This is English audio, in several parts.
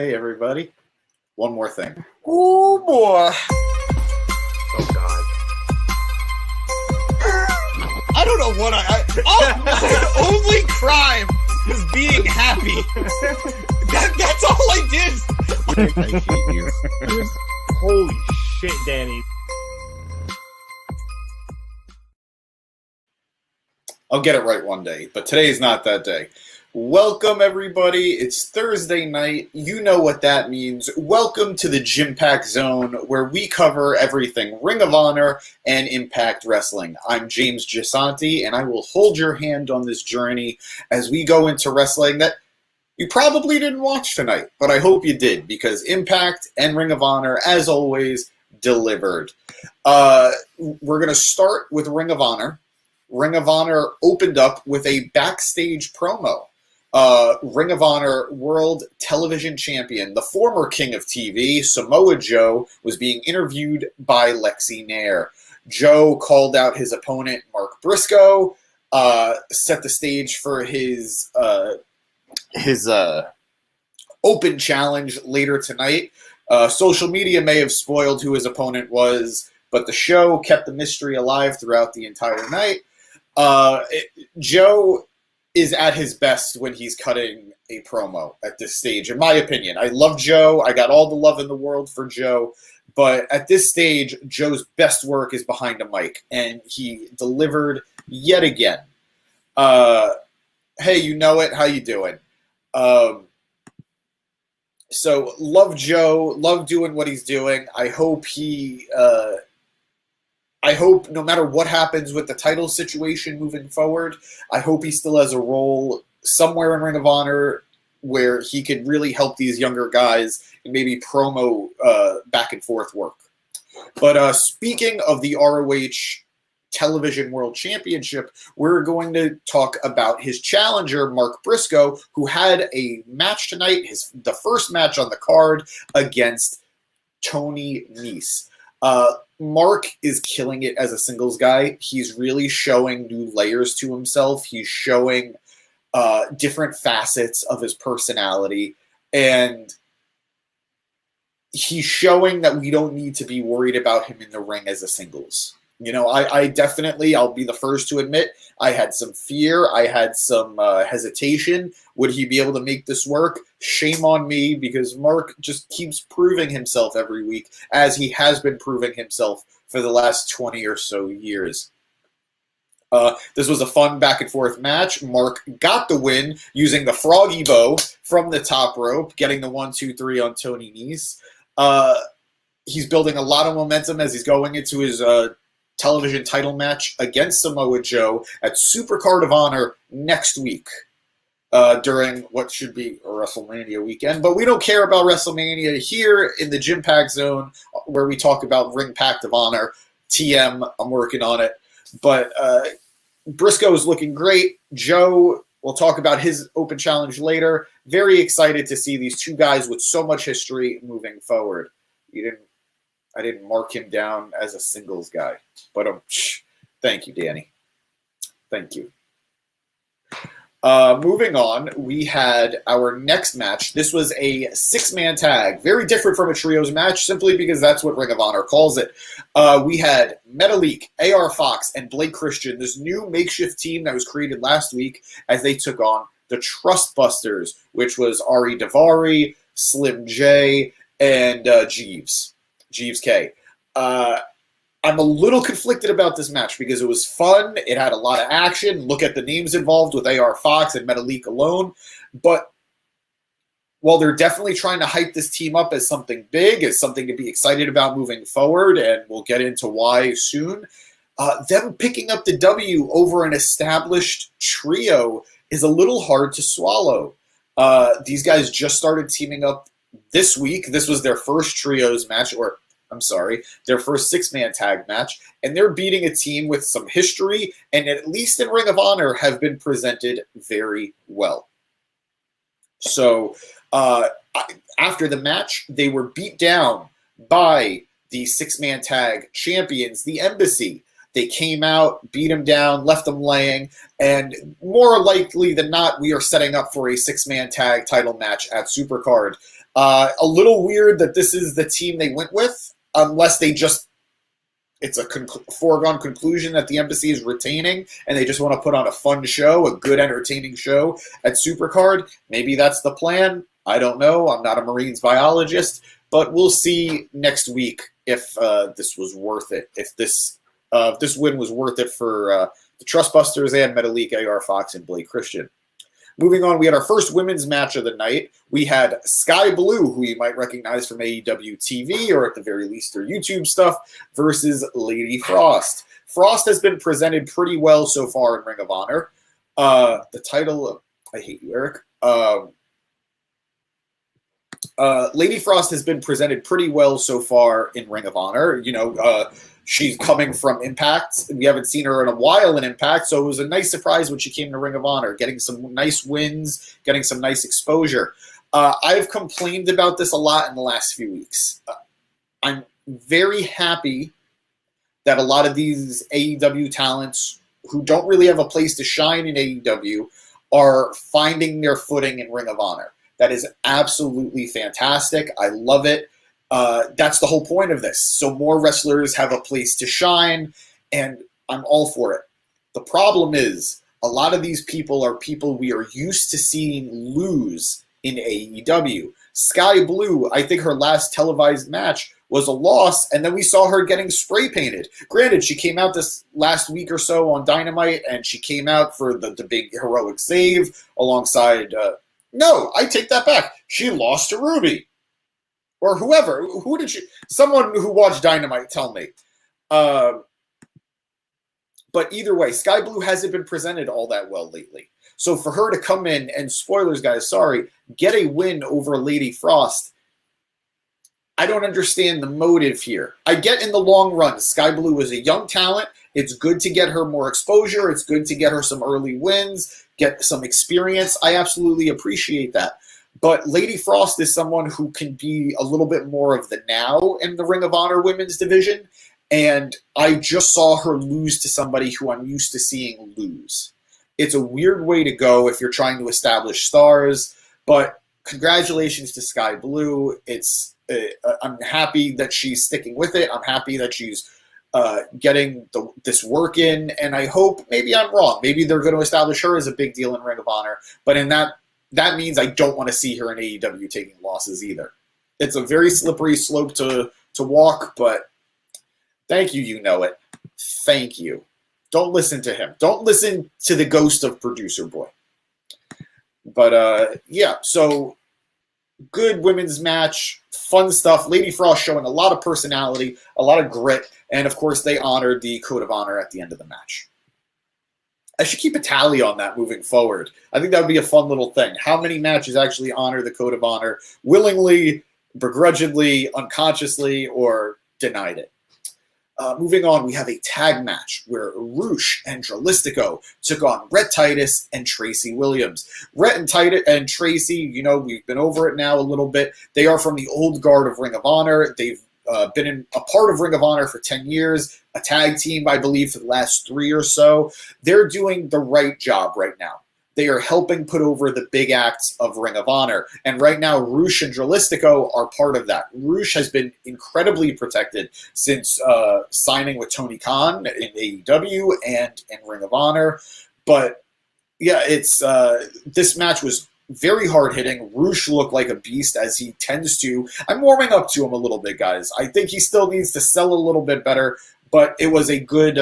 Hey, everybody. One more thing. Oh, boy. Oh, God. I don't know what my only crime was being happy. That's all I did. I hate you. Holy shit, Danny. I'll get it right one day, but today is not that day. Welcome, everybody. It's Thursday night. You know what that means. Welcome to the JIMPACT Zone, where we cover everything Ring of Honor and Impact Wrestling. I'm James Gisanti, and I will hold your hand on this journey as we go into wrestling that you probably didn't watch tonight, but I hope you did, because Impact and Ring of Honor, as always, delivered. We're going to start with Ring of Honor. Ring of Honor opened up with a backstage promo. Ring of Honor World Television Champion, the former King of TV, Samoa Joe, was being interviewed by Lexi Nair. Joe called out his opponent, Mark Briscoe, set the stage for his open challenge later tonight. Social media may have spoiled who his opponent was, but the show kept the mystery alive throughout the entire night. Joe is at his best when he's cutting a promo at this stage, in my opinion. I love Joe. I got all the love in the world for Joe. But at this stage, Joe's best work is behind a mic, and he delivered yet again. Hey, you know it. How you doing? So love Joe. Love doing what he's doing. I hope no matter what happens with the title situation moving forward, I hope he still has a role somewhere in Ring of Honor where he can really help these younger guys and maybe promo back and forth work. But speaking of the ROH Television World Championship, we're going to talk about his challenger, Mark Briscoe, who had a match tonight, the first match on the card against Tony Nese. Mark is killing it as a singles guy. He's really showing new layers to himself. He's showing different facets of his personality. And he's showing that we don't need to be worried about him in the ring as a singles. You know, I definitely, I'll be the first to admit, I had some fear. I had some hesitation. Would he be able to make this work? Shame on me, because Mark just keeps proving himself every week, as he has been proving himself for the last 20 or so years. This was a fun back and forth match. Mark got the win using the froggy bow from the top rope, getting the 1-2-3 on Tony Nese. He's building a lot of momentum as he's going into his television title match against Samoa Joe at Supercard of Honor next week during what should be a WrestleMania weekend. But we don't care about WrestleMania here in the JIMPACT Zone, where we talk about RingPact of Honor. TM, I'm working on it. But Briscoe is looking great. Joe, we'll talk about his open challenge later. Very excited to see these two guys with so much history moving forward. I didn't mark him down as a singles guy, but thank you, Danny. Thank you. Moving on, we had our next match. This was a 6-man tag, very different from a trios match, simply because that's what Ring of Honor calls it. We had Metalik, AR Fox, and Blake Christian, this new makeshift team that was created last week, as they took on the Trustbusters, which was Ari Daivari, Slim J, and Jeeves K. I'm a little conflicted about this match because it was fun. It had a lot of action. Look at the names involved with AR Fox and Metalik alone. But while they're definitely trying to hype this team up as something big, as something to be excited about moving forward, and we'll get into why soon, them picking up the W over an established trio is a little hard to swallow. These guys just started teaming up this week. This was their first trios match, their first 6-man tag match, and they're beating a team with some history, and at least in Ring of Honor have been presented very well. So after the match, they were beat down by the 6-man tag champions, the Embassy. They came out, beat them down, left them laying, and more likely than not, we are setting up for a 6-man tag title match at Supercard. A little weird that this is the team they went with, unless they just, it's a foregone conclusion that the embassy is retaining and they just want to put on a fun show, a good entertaining show at Supercard. Maybe that's the plan. I don't know. I'm not a Marines biologist, but we'll see next week if this was worth it. If this win was worth it for the Trustbusters and Metalik, AR Fox, and Blake Christian. Moving on, we had our first women's match of the night. We had Sky Blue, who you might recognize from AEW TV or at the very least their YouTube stuff, versus Lady Frost. Frost has been presented pretty well so far in Ring of Honor. The title of, I hate you, Eric. Lady Frost has been presented pretty well so far in Ring of Honor. You know, she's coming from Impact. We haven't seen her in a while in Impact, so it was a nice surprise when she came to Ring of Honor, getting some nice wins, getting some nice exposure. I've complained about this a lot in the last few weeks. I'm very happy that a lot of these AEW talents who don't really have a place to shine in AEW are finding their footing in Ring of Honor. That is absolutely fantastic. I love it. That's the whole point of this. So more wrestlers have a place to shine, and I'm all for it. The problem is a lot of these people are people we are used to seeing lose in AEW. Sky Blue, I think her last televised match was a loss, and then we saw her getting spray painted. Granted, she came out this last week or so on Dynamite, and she came out for the big heroic save alongside... no, I take that back. She lost to Ruby. Or whoever. Who did she... Someone who watched Dynamite, tell me. But either way, Sky Blue hasn't been presented all that well lately. So for her to come in, and spoilers, guys, sorry, get a win over Lady Frost, I don't understand the motive here. I get in the long run, Sky Blue is a young talent. It's good to get her more exposure. It's good to get her some early wins, get some experience. I absolutely appreciate that. But Lady Frost is someone who can be a little bit more of the now in the Ring of Honor women's division. And I just saw her lose to somebody who I'm used to seeing lose. It's a weird way to go if you're trying to establish stars. But congratulations to Sky Blue. I'm happy that she's sticking with it. I'm happy that she's getting this work in. And I hope, maybe I'm wrong. Maybe they're going to establish her as a big deal in Ring of Honor. But in that means I don't want to see her in AEW taking losses either. It's a very slippery slope to walk, but thank you, you know it. Thank you. Don't listen to him. Don't listen to the ghost of Producer Boy. But, yeah, so good women's match, fun stuff. Lady Frost showing a lot of personality, a lot of grit, and, of course, they honored the Code of Honor at the end of the match. I should keep a tally on that moving forward. I think that would be a fun little thing. How many matches actually honor the Code of Honor willingly, begrudgingly, unconsciously, or denied it? Moving on, we have a tag match where ROH and Dralistico took on Rhett Titus and Tracy Williams. Rhett and Tracy, you know, we've been over it now a little bit. They are from the old guard of Ring of Honor. They've been a part of Ring of Honor for 10 years, a tag team, I believe, for the last 3 or so. They're doing the right job right now. They are helping put over the big acts of Ring of Honor. And right now, ROH and Dralistico are part of that. ROH has been incredibly protected since signing with Tony Khan in AEW and in Ring of Honor. But, yeah, this match was very hard-hitting. ROH looked like a beast, as he tends to. I'm warming up to him a little bit, guys. I think he still needs to sell a little bit better, but it was a good...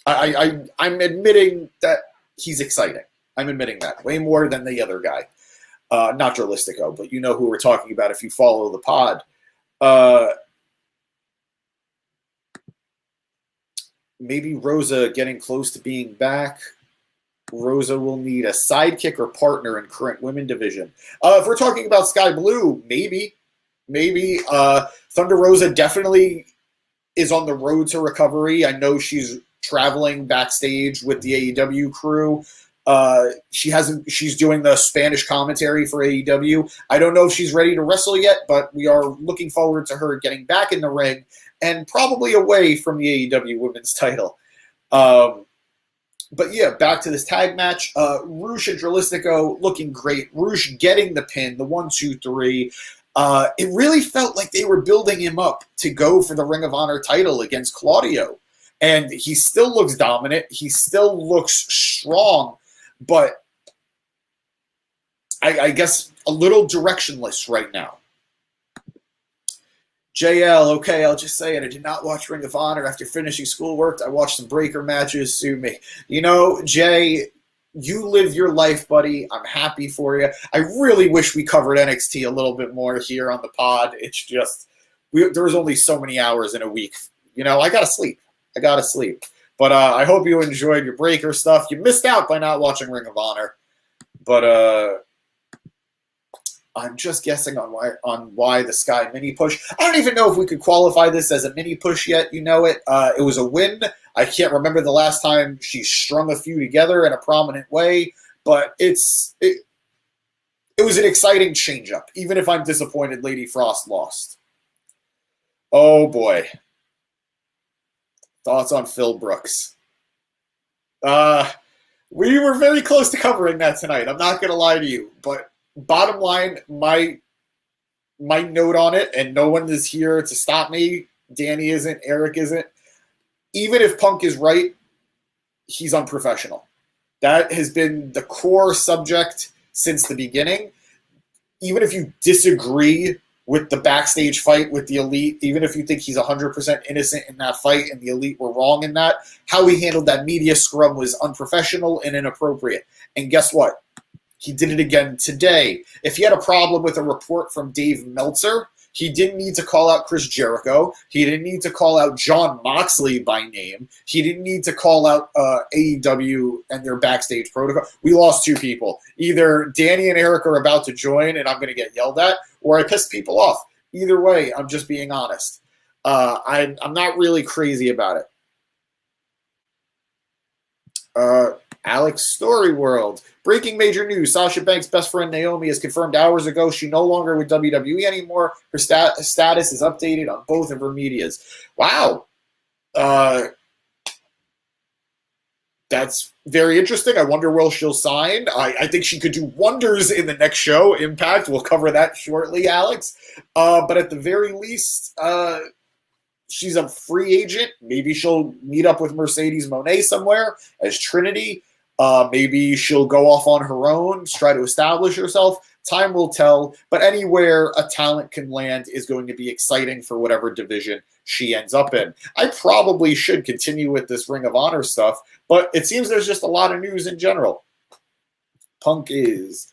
I'm admitting that he's exciting. I'm admitting that. Way more than the other guy. Not Dralistico, but you know who we're talking about if you follow the pod. Maybe Rosa getting close to being back. Rosa will need a sidekick or partner in current women division. If we're talking about Sky Blue, maybe. Thunder Rosa definitely is on the road to recovery. I know she's traveling backstage with the AEW crew. She's doing the Spanish commentary for AEW. I don't know if she's ready to wrestle yet, but we are looking forward to her getting back in the ring and probably away from the AEW women's title. But yeah, back to this tag match. Roosh and Dralistico looking great. Roosh getting the pin, the 1-2-3. It really felt like they were building him up to go for the Ring of Honor title against Claudio. And he still looks dominant. He still looks strong. But I guess a little directionless right now. JL, okay, I'll just say it. I did not watch Ring of Honor after finishing schoolwork. I watched some breaker matches. Sue me. You know, Jay, you live your life, buddy. I'm happy for you. I really wish we covered NXT a little bit more here on the pod. It's just, there's only so many hours in a week. You know, I got to sleep. But I hope you enjoyed your breaker stuff. You missed out by not watching Ring of Honor. But I'm just guessing on why the Sky mini push. I don't even know if we could qualify this as a mini push yet. You know it. It was a win. I can't remember the last time she strung a few together in a prominent way, but it was an exciting changeup, even if I'm disappointed Lady Frost lost. Oh boy. Thoughts on Phil Brooks. We were very close to covering that tonight. I'm not going to lie to you, but bottom line, my note on it, and no one is here to stop me. Danny isn't. Eric isn't. Even if Punk is right, he's unprofessional. That has been the core subject since the beginning. Even if you disagree with the backstage fight with the Elite, even if you think he's 100% innocent in that fight and the Elite were wrong in that, how he handled that media scrum was unprofessional and inappropriate. And guess what? He did it again today. If he had a problem with a report from Dave Meltzer, he didn't need to call out Chris Jericho. He didn't need to call out Jon Moxley by name. He didn't need to call out AEW and their backstage protocol. We lost two people. Either Danny and Eric are about to join and I'm going to get yelled at, or I pissed people off. Either way, I'm just being honest. I'm not really crazy about it. Alex Story World. Breaking major news. Sasha Banks' best friend Naomi has confirmed hours ago she no longer with WWE anymore. Her status is updated on both of her medias. Wow. That's very interesting. I wonder will she'll sign. I think she could do wonders in the next show, Impact. We'll cover that shortly, Alex. But at the very least, she's a free agent. Maybe she'll meet up with Mercedes Moné somewhere as Trinity. Maybe she'll go off on her own, try to establish herself. Time will tell. But anywhere a talent can land is going to be exciting for whatever division she ends up in. I probably should continue with this Ring of Honor stuff, but it seems there's just a lot of news in general. Punk is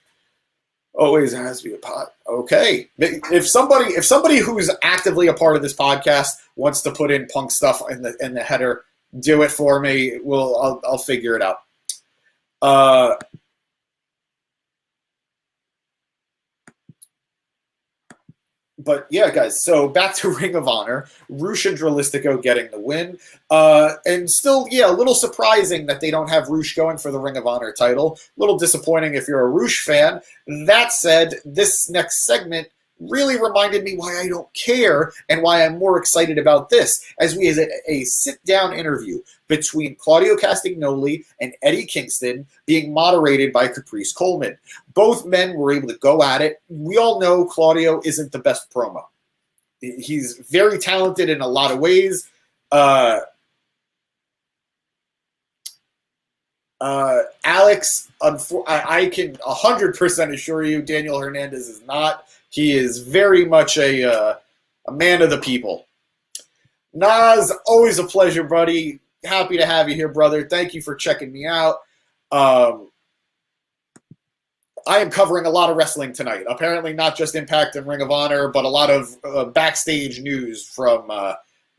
always has to be a pot. Okay. If somebody who's actively a part of this podcast wants to put in Punk stuff in the header, do it for me. I'll figure it out. But yeah, guys, so back to Ring of Honor. Roosh and Dralistico getting the win. And still, yeah, a little surprising that they don't have Roosh going for the Ring of Honor title. A little disappointing if you're a Roosh fan. That said, this next segment really reminded me why I don't care and why I'm more excited about this, as we had a sit-down interview between Claudio Castagnoli and Eddie Kingston being moderated by Caprice Coleman. Both men were able to go at it. We all know Claudio isn't the best promo. He's very talented in a lot of ways. Alex, I can 100% assure you Daniel Hernandez is not. He is very much a man of the people. Nas, always a pleasure, buddy. Happy to have you here, brother. Thank you for checking me out. I am covering a lot of wrestling tonight. Apparently not just Impact and Ring of Honor, but a lot of backstage news from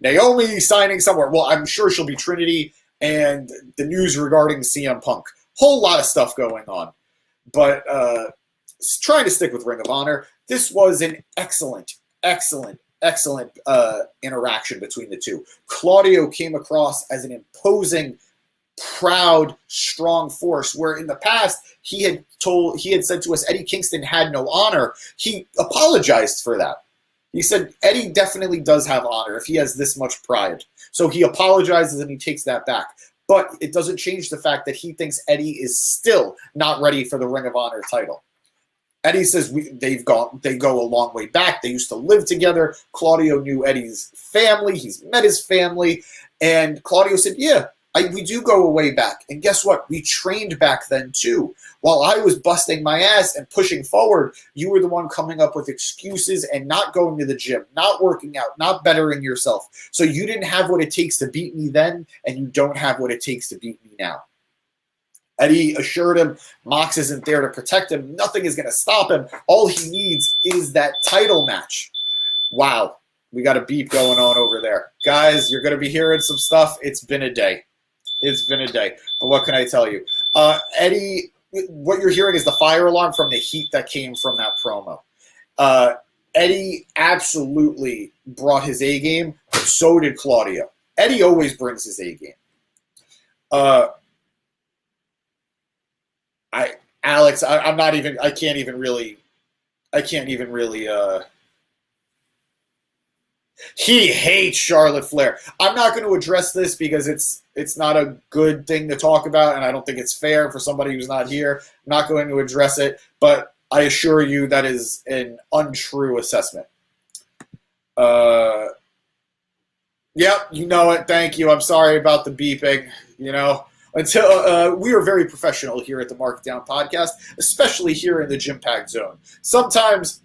Naomi signing somewhere. Well, I'm sure she'll be Trinity, and the news regarding CM Punk. Whole lot of stuff going on. But trying to stick with Ring of Honor, this was an excellent interaction between the two. Claudio came across as an imposing, proud, strong force, where in the past he had said to us Eddie Kingston had no honor. He apologized for that. He said Eddie definitely does have honor if he has this much pride. So he apologizes and he takes that back. but it doesn't change the fact that he thinks Eddie is still not ready for the Ring of Honor title. Eddie says they go a long way back. They used to live together. Claudio knew Eddie's family. He's met his family. And Claudio said, yeah, we do go way back. And guess what? We trained back then too. While I was busting my ass and pushing forward, you were the one coming up with excuses and not going to the gym, not working out, not bettering yourself. So you didn't have what it takes to beat me then, and you don't have what it takes to beat me now. Eddie assured him Mox isn't there to protect him. Nothing is going to stop him. All he needs is that title match. Wow. We got a beep going on over there. Guys, you're going to be hearing some stuff. It's been a day. It's been a day. But what can I tell you? Eddie, what you're hearing is the fire alarm from the heat that came from that promo. Eddie absolutely brought his A game, but so did Claudio. Eddie always brings his A game. Alex, I can't even really, he hates Charlotte Flair. I'm not going to address this because it's not a good thing to talk about, and I don't think it's fair for somebody who's not here. I'm not going to address it, but I assure you that is an untrue assessment. Yep, you know it. Thank you. I'm sorry about the beeping, Until we are very professional here at the Mark Down Podcast, especially here in the JIMPACT Zone. Sometimes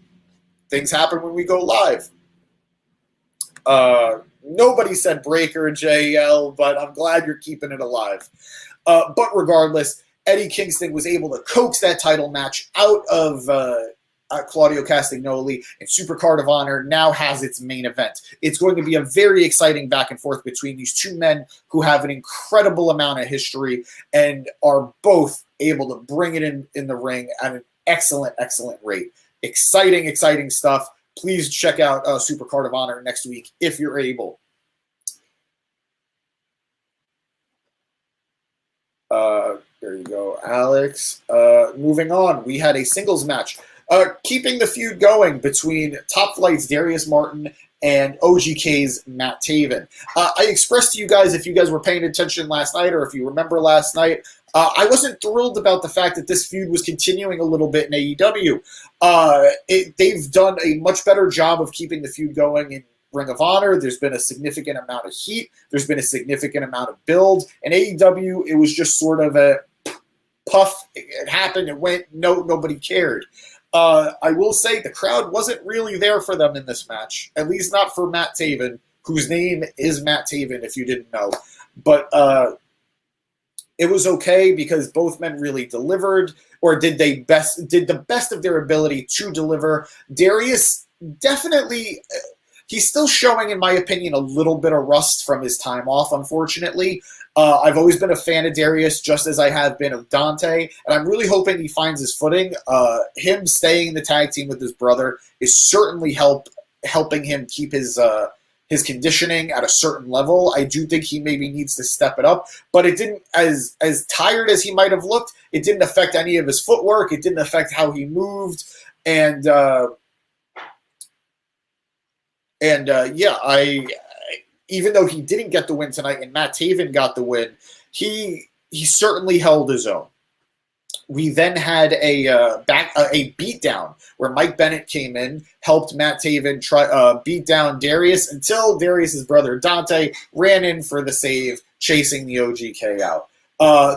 things happen when we go live. Nobody said Breaker, JL, but I'm glad you're keeping it alive. But regardless, Eddie Kingston was able to coax that title match out of Claudio Castagnoli, and Supercard of Honor now has its main event. It's going to be a very exciting back and forth between these two men who have an incredible amount of history and are both able to bring it in the ring at an excellent, excellent rate. Exciting, exciting stuff. Please check out Supercard of Honor next week if you're able. There you go, Alex. Moving on, we had a singles match. Keeping the feud going between Top Flight's Darius Martin and OGK's Matt Taven. I expressed to you guys, if you guys were paying attention last night or if you remember last night, I wasn't thrilled about the fact that this feud was continuing a little bit in AEW. They've done a much better job of keeping the feud going in Ring of Honor. There's been a significant amount of heat. There's been a significant amount of build. In AEW, it was just sort of a puff. It happened. It went. Nobody cared. I will say the crowd wasn't really there for them in this match, at least not for Matt Taven, whose name is Matt Taven, if you didn't know. But it was okay because both men really delivered, or did the best of their ability to deliver. Darius definitely, he's still showing, in my opinion, a little bit of rust from his time off, unfortunately. I've always been a fan of Darius, just as I have been of Dante, and I'm really hoping he finds his footing. Him staying in the tag team with his brother is certainly helping him keep his conditioning at a certain level. I do think he maybe needs to step it up, but it didn't, as tired as he might have looked, it didn't affect any of his footwork. It didn't affect how he moved, and even though he didn't get the win tonight and Matt Taven got the win, he certainly held his own. We then had a beatdown where Mike Bennett came in, helped Matt Taven beat down Darius until Darius's brother Dante ran in for the save, chasing the OGK out.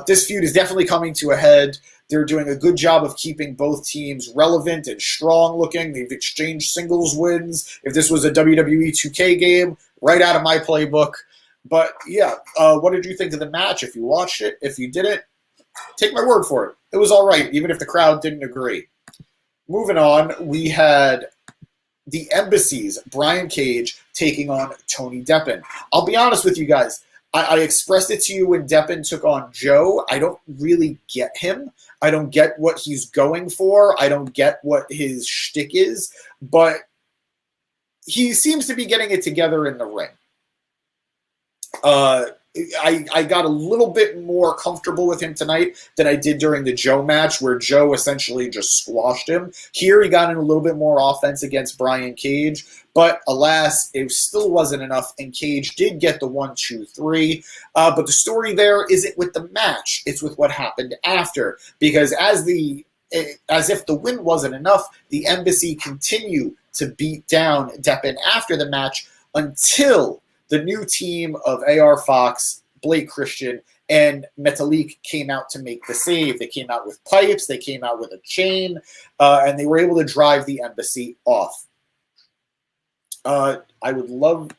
This feud is definitely coming to a head. They're doing a good job of keeping both teams relevant and strong looking. They've exchanged singles wins. If this was a WWE 2K game, right out of my playbook. But yeah, what did you think of the match? If you watched it, if you didn't, take my word for it. It was all right, even if the crowd didn't agree. Moving on, we had the Embassy's Brian Cage taking on Tony Deppen. I'll be honest with you guys. I expressed it to you when Deppen took on Joe. I don't really get him. I don't get what he's going for. I don't get what his shtick is. But he seems to be getting it together in the ring. I got a little bit more comfortable with him tonight than I did during the Joe match, where Joe essentially just squashed him. Here he got in a little bit more offense against Brian Cage, but alas, it still wasn't enough, and Cage did get the 1-2-3. But the story there isn't with the match, it's with what happened after, because as if the win wasn't enough, the Embassy continued to beat down Deppen after the match until the new team of AR Fox, Blake Christian, and Metalik came out to make the save. They came out with pipes, they came out with a chain, and they were able to drive the Embassy off. I would love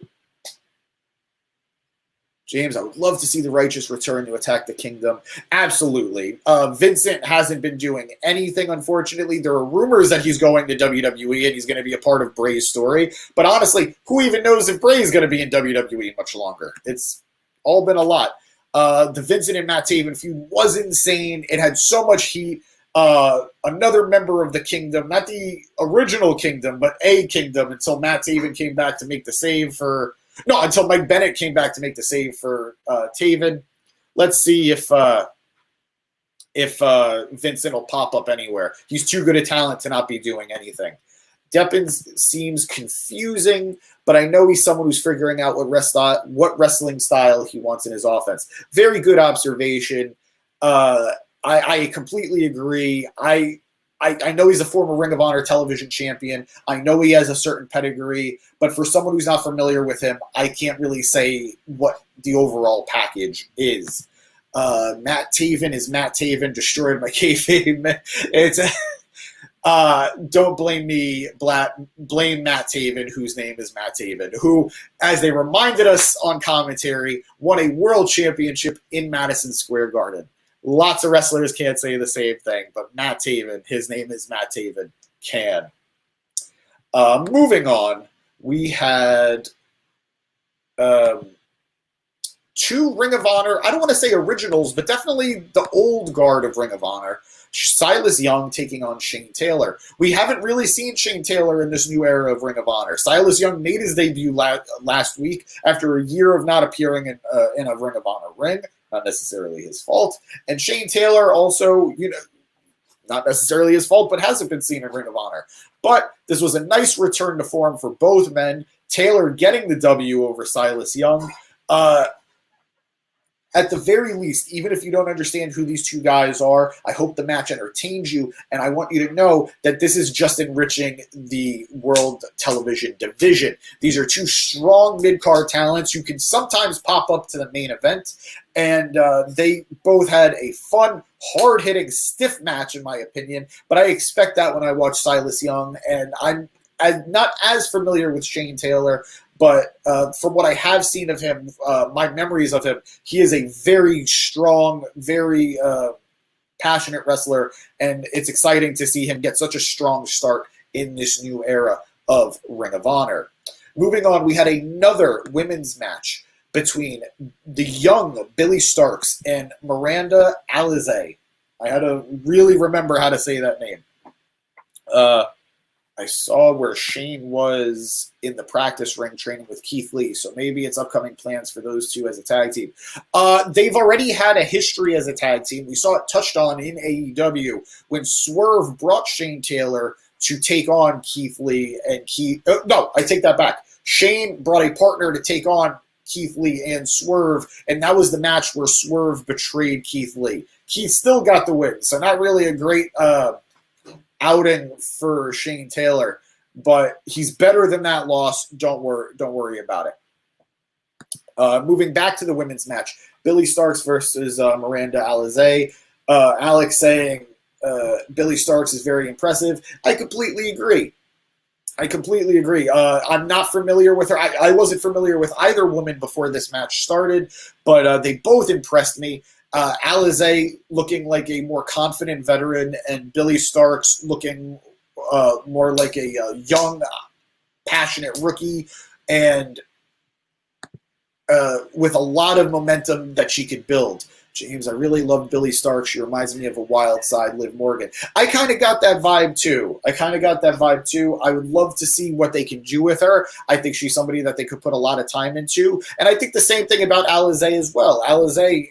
to see the Righteous return to attack the Kingdom. Absolutely. Vincent hasn't been doing anything, unfortunately. There are rumors that he's going to WWE and he's going to be a part of Bray's story. But honestly, who even knows if Bray is going to be in WWE much longer? It's all been a lot. The Vincent and Matt Taven feud was insane. It had so much heat. Another member of the Kingdom, not the original Kingdom, but a Kingdom, until Matt Taven came back to make the save for... No, until Mike Bennett came back to make the save for Taven. Let's see if Vincent will pop up anywhere. He's too good a talent to not be doing anything. Deppen seems confusing, but I know he's someone who's figuring out what wrestling style he wants in his offense. Very good observation. I completely agree. I know he's a former Ring of Honor television champion. I know he has a certain pedigree, but for someone who's not familiar with him, I can't really say what the overall package is. Matt Taven is Matt Taven, destroyed my kayfabe. It's don't blame me, blame Matt Taven, whose name is Matt Taven, who, as they reminded us on commentary, won a world championship in Madison Square Garden. Lots of wrestlers can't say the same thing, but Matt Taven, his name is Matt Taven, can. Moving on, we had two Ring of Honor, I don't want to say originals, but definitely the old guard of Ring of Honor. Silas Young taking on Shane Taylor. We haven't really seen Shane Taylor in this new era of Ring of Honor. Silas Young made his debut last week after a year of not appearing in a Ring of Honor ring. Not necessarily his fault. And Shane Taylor also, not necessarily his fault, but hasn't been seen in Ring of Honor. But this was a nice return to form for both men. Taylor getting the W over Silas Young. At the very least, even if you don't understand who these two guys are, I hope the match entertains you, and I want you to know that this is just enriching the world television division. These are two strong mid-card talents who can sometimes pop up to the main event, and they both had a fun, hard-hitting, stiff match, in my opinion, but I expect that when I watch Silas Young, and I'm not as familiar with Shane Taylor, but from what I have seen of him, my memories of him, he is a very strong, very passionate wrestler, and it's exciting to see him get such a strong start in this new era of Ring of Honor. Moving on, we had another women's match between the young Billy Starks and Miranda Alizé. I had to really remember how to say that name. I saw where Shane was in the practice ring training with Keith Lee, so maybe it's upcoming plans for those two as a tag team. They've already had a history as a tag team. We saw it touched on in AEW when Swerve brought Shane Taylor to take on Keith Lee and no, I take that back. Shane brought a partner to take on Keith Lee and Swerve, and that was the match where Swerve betrayed Keith Lee. Keith still got the win, so not really a great outing for Shane Taylor, but he's better than that loss. Don't worry about it. Moving back to the women's match, Billy Starks versus Miranda Alizé. Alex saying Billy Starks is very impressive. I completely agree. I'm not familiar with her. I wasn't familiar with either woman before this match started, but they both impressed me. Alizé looking like a more confident veteran, and Billy Starks looking more like a young, passionate rookie. And with a lot of momentum that she could build. James, I really love Billy Stark. She reminds me of a wild side Liv Morgan. I kind of got that vibe too. I would love to see what they can do with her. I think she's somebody that they could put a lot of time into. And I think the same thing about Alizé as well. Alizé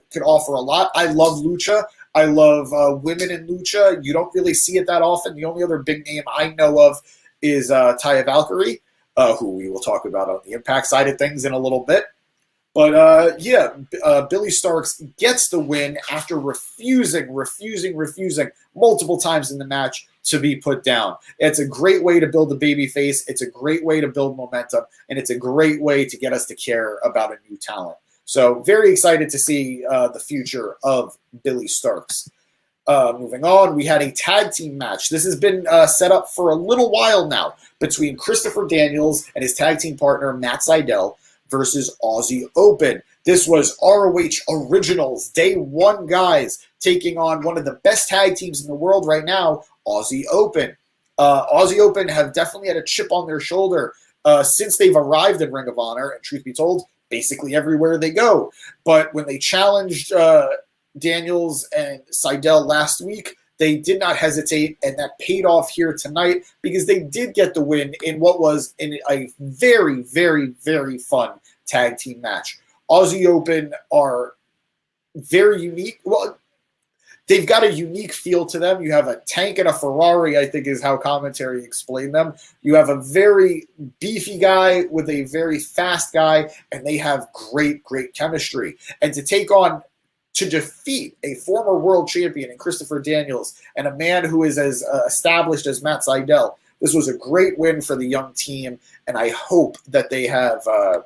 could offer a lot. I love Lucha. I love women in Lucha. You don't really see it that often. The only other big name I know of is Taya Valkyrie, who we will talk about on the Impact side of things in a little bit. But Billy Starks gets the win after refusing multiple times in the match to be put down. It's a great way to build a baby face. It's a great way to build momentum, and it's a great way to get us to care about a new talent. So very excited to see the future of Billy Starks. Moving on, we had a tag team match. This has been set up for a little while now between Christopher Daniels and his tag team partner Matt Sydal versus Aussie Open. This was ROH Originals Day 1 guys taking on one of the best tag teams in the world right now, Aussie Open. Aussie Open have definitely had a chip on their shoulder since they've arrived in Ring of Honor, and truth be told, basically everywhere they go. But when they challenged Daniels and Sydal last week, they did not hesitate, and that paid off here tonight because they did get the win in what was in a very, very, very fun tag team match. Aussie Open are very unique. Well, they've got a unique feel to them. You have a tank and a Ferrari, I think is how commentary explained them. You have a very beefy guy with a very fast guy, and they have great, great chemistry. And to defeat a former world champion in Christopher Daniels and a man who is as established as Matt Sydal, this was a great win for the young team, and I hope that they have a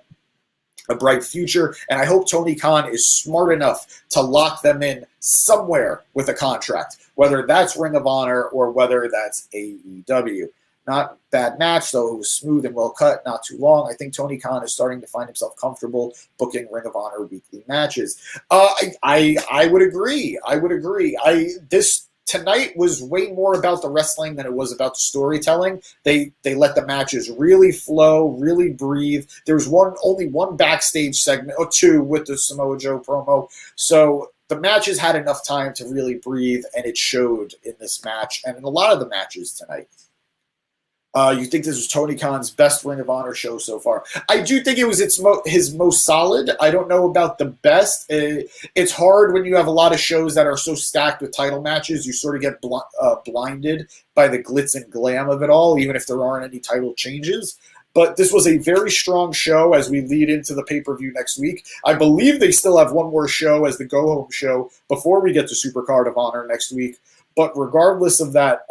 bright future, and I hope Tony Khan is smart enough to lock them in somewhere with a contract, whether that's Ring of Honor or whether that's AEW. Not bad match, though. It was smooth and well cut, not too long. I think Tony Khan is starting to find himself comfortable booking Ring of Honor weekly matches. I would agree. This tonight was way more about the wrestling than it was about the storytelling. They let the matches really flow, really breathe. There was only one backstage segment or two with the Samoa Joe promo, so the matches had enough time to really breathe, and it showed in this match and in a lot of the matches tonight. You think this was Tony Khan's best Ring of Honor show so far? I do think it was his most solid. I don't know about the best. It's hard when you have a lot of shows that are so stacked with title matches. You sort of get blinded by the glitz and glam of it all, even if there aren't any title changes. But this was a very strong show as we lead into the pay-per-view next week. I believe they still have one more show as the go-home show before we get to Supercard of Honor next week. But regardless of that,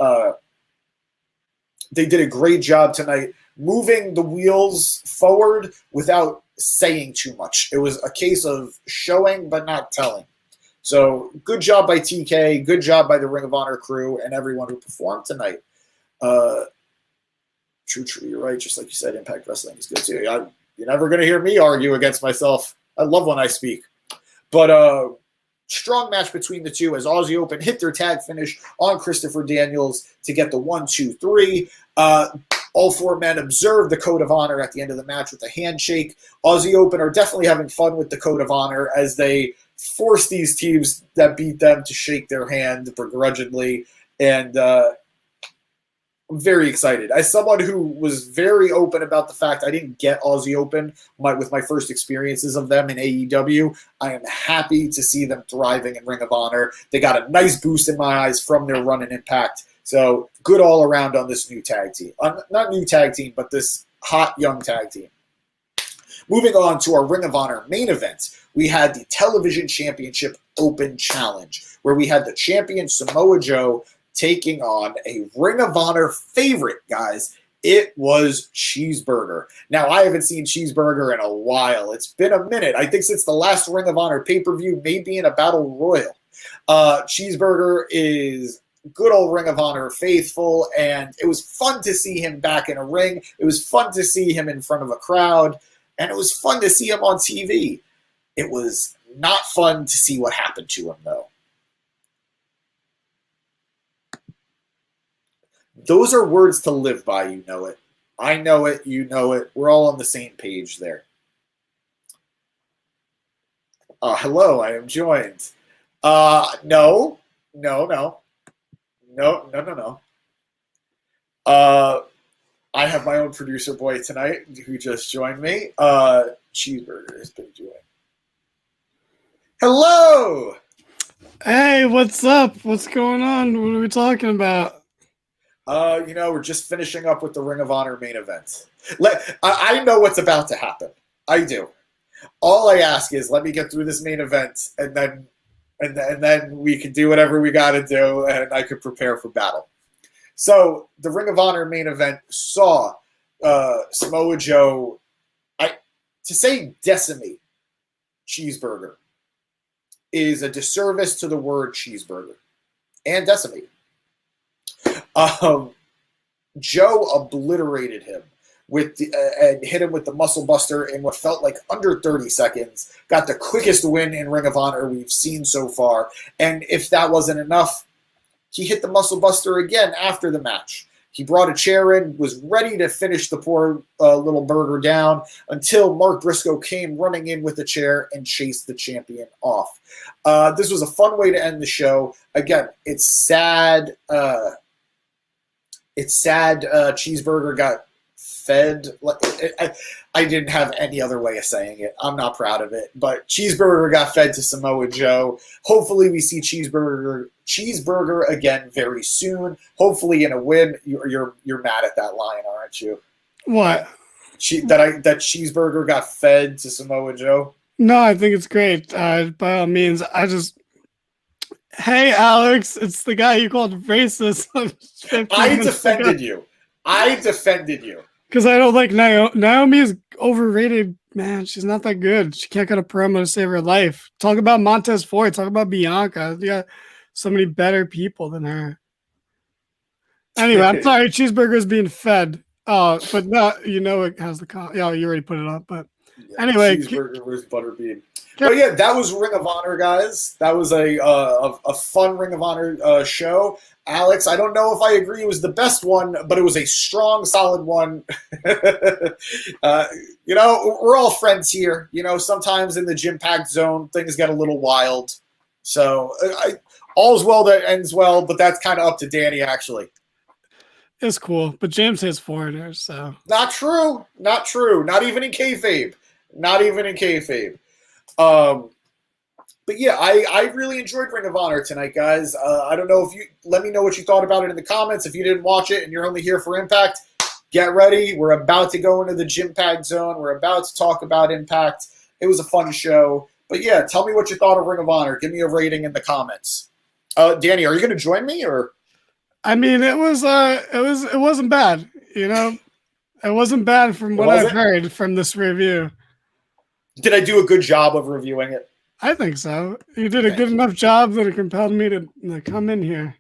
they did a great job tonight moving the wheels forward without saying too much. It was a case of showing but not telling. So good job by TK, good job by the Ring of Honor crew and everyone who performed tonight. True, you're right. Just like you said, Impact Wrestling is good too. You're never going to hear me argue against myself. I love when I speak. But strong match between the two as Aussie Open hit their tag finish on Christopher Daniels to get the 1-2-3. All four men observed the Code of Honor at the end of the match with a handshake. Aussie Open are definitely having fun with the Code of Honor as they force these teams that beat them to shake their hand begrudgingly. And I'm very excited. As someone who was very open about the fact I didn't get Aussie Open with my first experiences of them in AEW, I am happy to see them thriving in Ring of Honor. They got a nice boost in my eyes from their run in Impact. So good all around on this new tag team. Not new tag team, but this hot young tag team. Moving on to our Ring of Honor main event, we had the Television Championship Open Challenge, where we had the champion Samoa Joe taking on a Ring of Honor favorite, guys. It was Cheeseburger. Now, I haven't seen Cheeseburger in a while. It's been a minute. I think since the last Ring of Honor pay-per-view, maybe in a Battle Royal. Cheeseburger is good old Ring of Honor faithful, and it was fun to see him back in a ring. It was fun to see him in front of a crowd, and it was fun to see him on TV. It was not fun to see what happened to him, though. Those are words to live by, you know it. I know it, you know it. We're all on the same page there. Hello, I am joined. No. I have my own producer boy tonight who just joined me. Cheeseburger has been joined. Hello! Hey, what's up? What's going on? What are we talking about? We're just finishing up with the Ring of Honor main event. I know what's about to happen. I do. All I ask is let me get through this main event, and then we can do whatever we got to do, and I could prepare for battle. So the Ring of Honor main event saw Samoa Joe, to say decimate Cheeseburger is a disservice to the word cheeseburger and decimate. Joe obliterated him and hit him with the muscle buster in what felt like under 30 seconds. Got the quickest win in Ring of Honor we've seen so far. And if that wasn't enough, he hit the muscle buster again after the match. He brought a chair in, was ready to finish the poor little burger down until Mark Briscoe came running in with the chair and chased the champion off. This was a fun way to end the show. Again, it's sad. Cheeseburger got fed. I didn't have any other way of saying it. I'm not proud of it, but Cheeseburger got fed to Samoa Joe. Hopefully, we see Cheeseburger again very soon. Hopefully, in a win. You're mad at that line, aren't you? What? That Cheeseburger got fed to Samoa Joe. No, I think it's great. By all means, hey, Alex, it's the guy you called racist. I defended you. Because I don't like Naomi. Naomi is overrated, man. She's not that good. She can't cut a promo to save her life. Talk about Montez Ford. Talk about Bianca. You got so many better people than her. Anyway, I'm sorry. Cheeseburger is being fed. But no, it has the you already put it up. But anyway, Cheeseburger was butterbean. But yeah, that was Ring of Honor, guys. That was a fun Ring of Honor show. Alex, I don't know if I agree it was the best one, but it was a strong, solid one. We're all friends here. Sometimes in the JIMPACT Zone, things get a little wild. So all's well that ends well, but that's kind of up to Danny, actually. It's cool, but James has foreigners, so. Not true. Not even in kayfabe. But yeah, I really enjoyed Ring of Honor tonight, guys. I don't know if you let me know what you thought about it in the comments. If you didn't watch it and you're only here for Impact, get ready. We're about to go into the JIMPACT Zone. We're about to talk about Impact. It was a fun show. But yeah, tell me what you thought of Ring of Honor. Give me a rating in the comments. Danny, are you going to join me or? I mean, it wasn't bad. It wasn't bad from what I've heard from this review. Did I do a good job of reviewing it? I think so. You did a good enough job that it compelled me to come in here.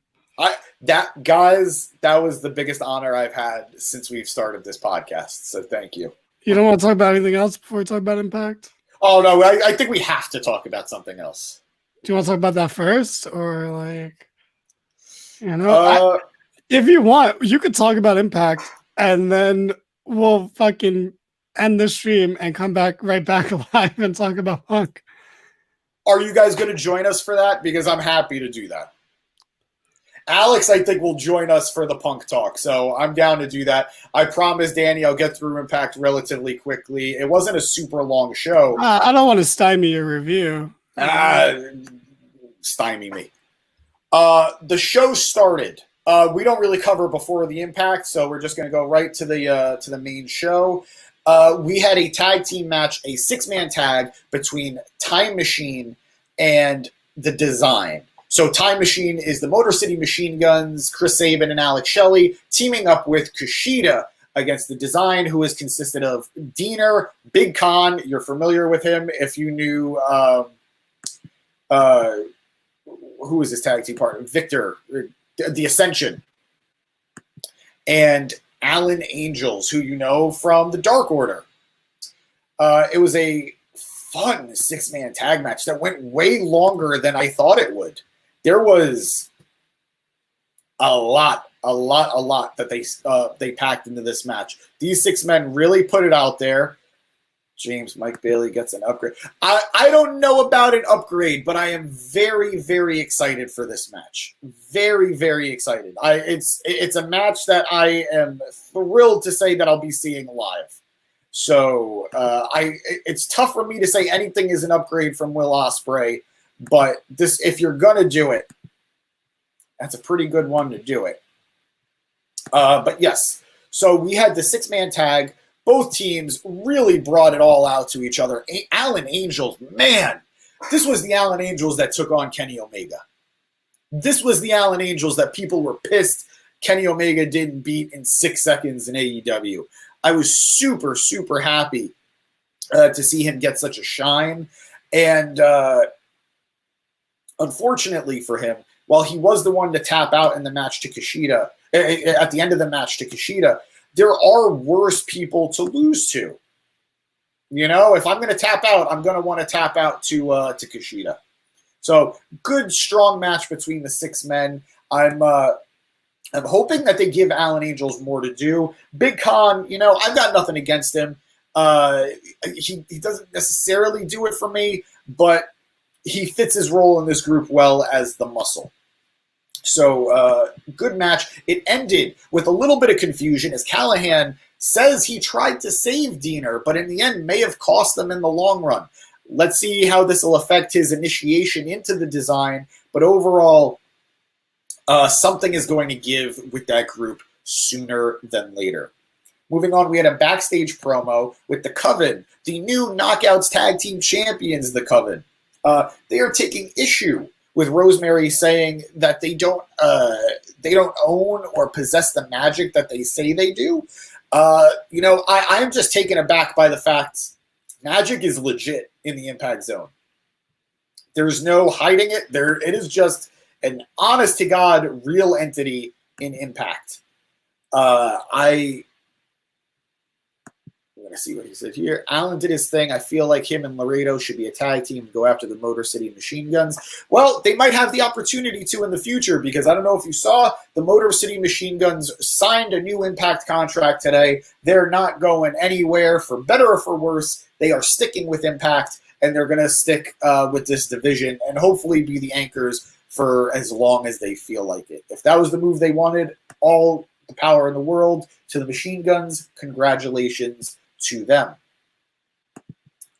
That was the biggest honor I've had since we've started this podcast. So thank you. You don't want to talk about anything else before we talk about Impact? Oh no, I think we have to talk about something else. Do you want to talk about that first, or if you want, you could talk about Impact, and then we'll fucking end the stream and come right back alive and talk about Punk. Are you guys going to join us for that? Because I'm happy to do that. Alex, I think, will join us for the Punk talk, so I'm down to do that. I promise, Danny, I'll get through Impact relatively quickly. It wasn't a super long show. I don't want to stymie your review. Stymie me. The show started. We don't really cover before the Impact, so we're just going to go right to the main show. We had a tag team match, a 6-man tag between Time Machine and The Design. So Time Machine is the Motor City Machine Guns, Chris Sabin and Alex Shelley, teaming up with Kushida against The Design, who is consisted of Diener, Big Con. You're familiar with him if you knew who was his tag team partner? Victor, The Ascension. And Alan Angels, who you know from the Dark Order. It was a fun 6-man tag match that went way longer than I thought it would. There was a lot that they packed into this match. These 6 men really put it out there. James, Mike Bailey gets an upgrade. I don't know about an upgrade, but I am very, very excited for this match. Very, very excited. It's a match that I am thrilled to say that I'll be seeing live. So it's tough for me to say anything is an upgrade from Will Ospreay, but this, if you're gonna do it, that's a pretty good one to do it. But yes, so we had the 6-man tag. Both teams really brought it all out to each other. Allen Angels, man, this was the Allen Angels that took on Kenny Omega. This was the Allen Angels that people were pissed Kenny Omega didn't beat in 6 seconds in AEW. I was super, super happy to see him get such a shine. And unfortunately for him, while he was the one to tap out in the match to Kushida, at the end of the match to Kushida, there are worse people to lose to. You know, if I'm going to tap out, I'm going to want to tap out to Kushida. So good, strong match between the 6 men. I'm hoping that they give Allen Angels more to do. Big Con, you know, I've got nothing against him. He doesn't necessarily do it for me, but he fits his role in this group well as the muscle. So good match. It ended with a little bit of confusion as Callahan says he tried to save Diener, but in the end may have cost them in the long run. Let's see how this will affect his initiation into the design. But overall, something is going to give with that group sooner than later. Moving on, we had a backstage promo with the Coven, the new Knockouts Tag Team Champions, the Coven. They are taking issue with Rosemary saying that they don't own or possess the magic that they say they do. You know, I'm just taken aback by the fact magic is legit in the Impact Zone. There's no hiding it. It is just an honest to God real entity in Impact. I'm going to see what he said here. Allen did his thing. I feel like him and Laredo should be a tag team and go after the Motor City Machine Guns. Well, they might have the opportunity to in the future because I don't know if you saw, the Motor City Machine Guns signed a new Impact contract today. They're not going anywhere for better or for worse. They are sticking with Impact, and they're going to stick with this division and hopefully be the anchors for as long as they feel like it. If that was the move they wanted, all the power in the world to the Machine Guns. Congratulations to them.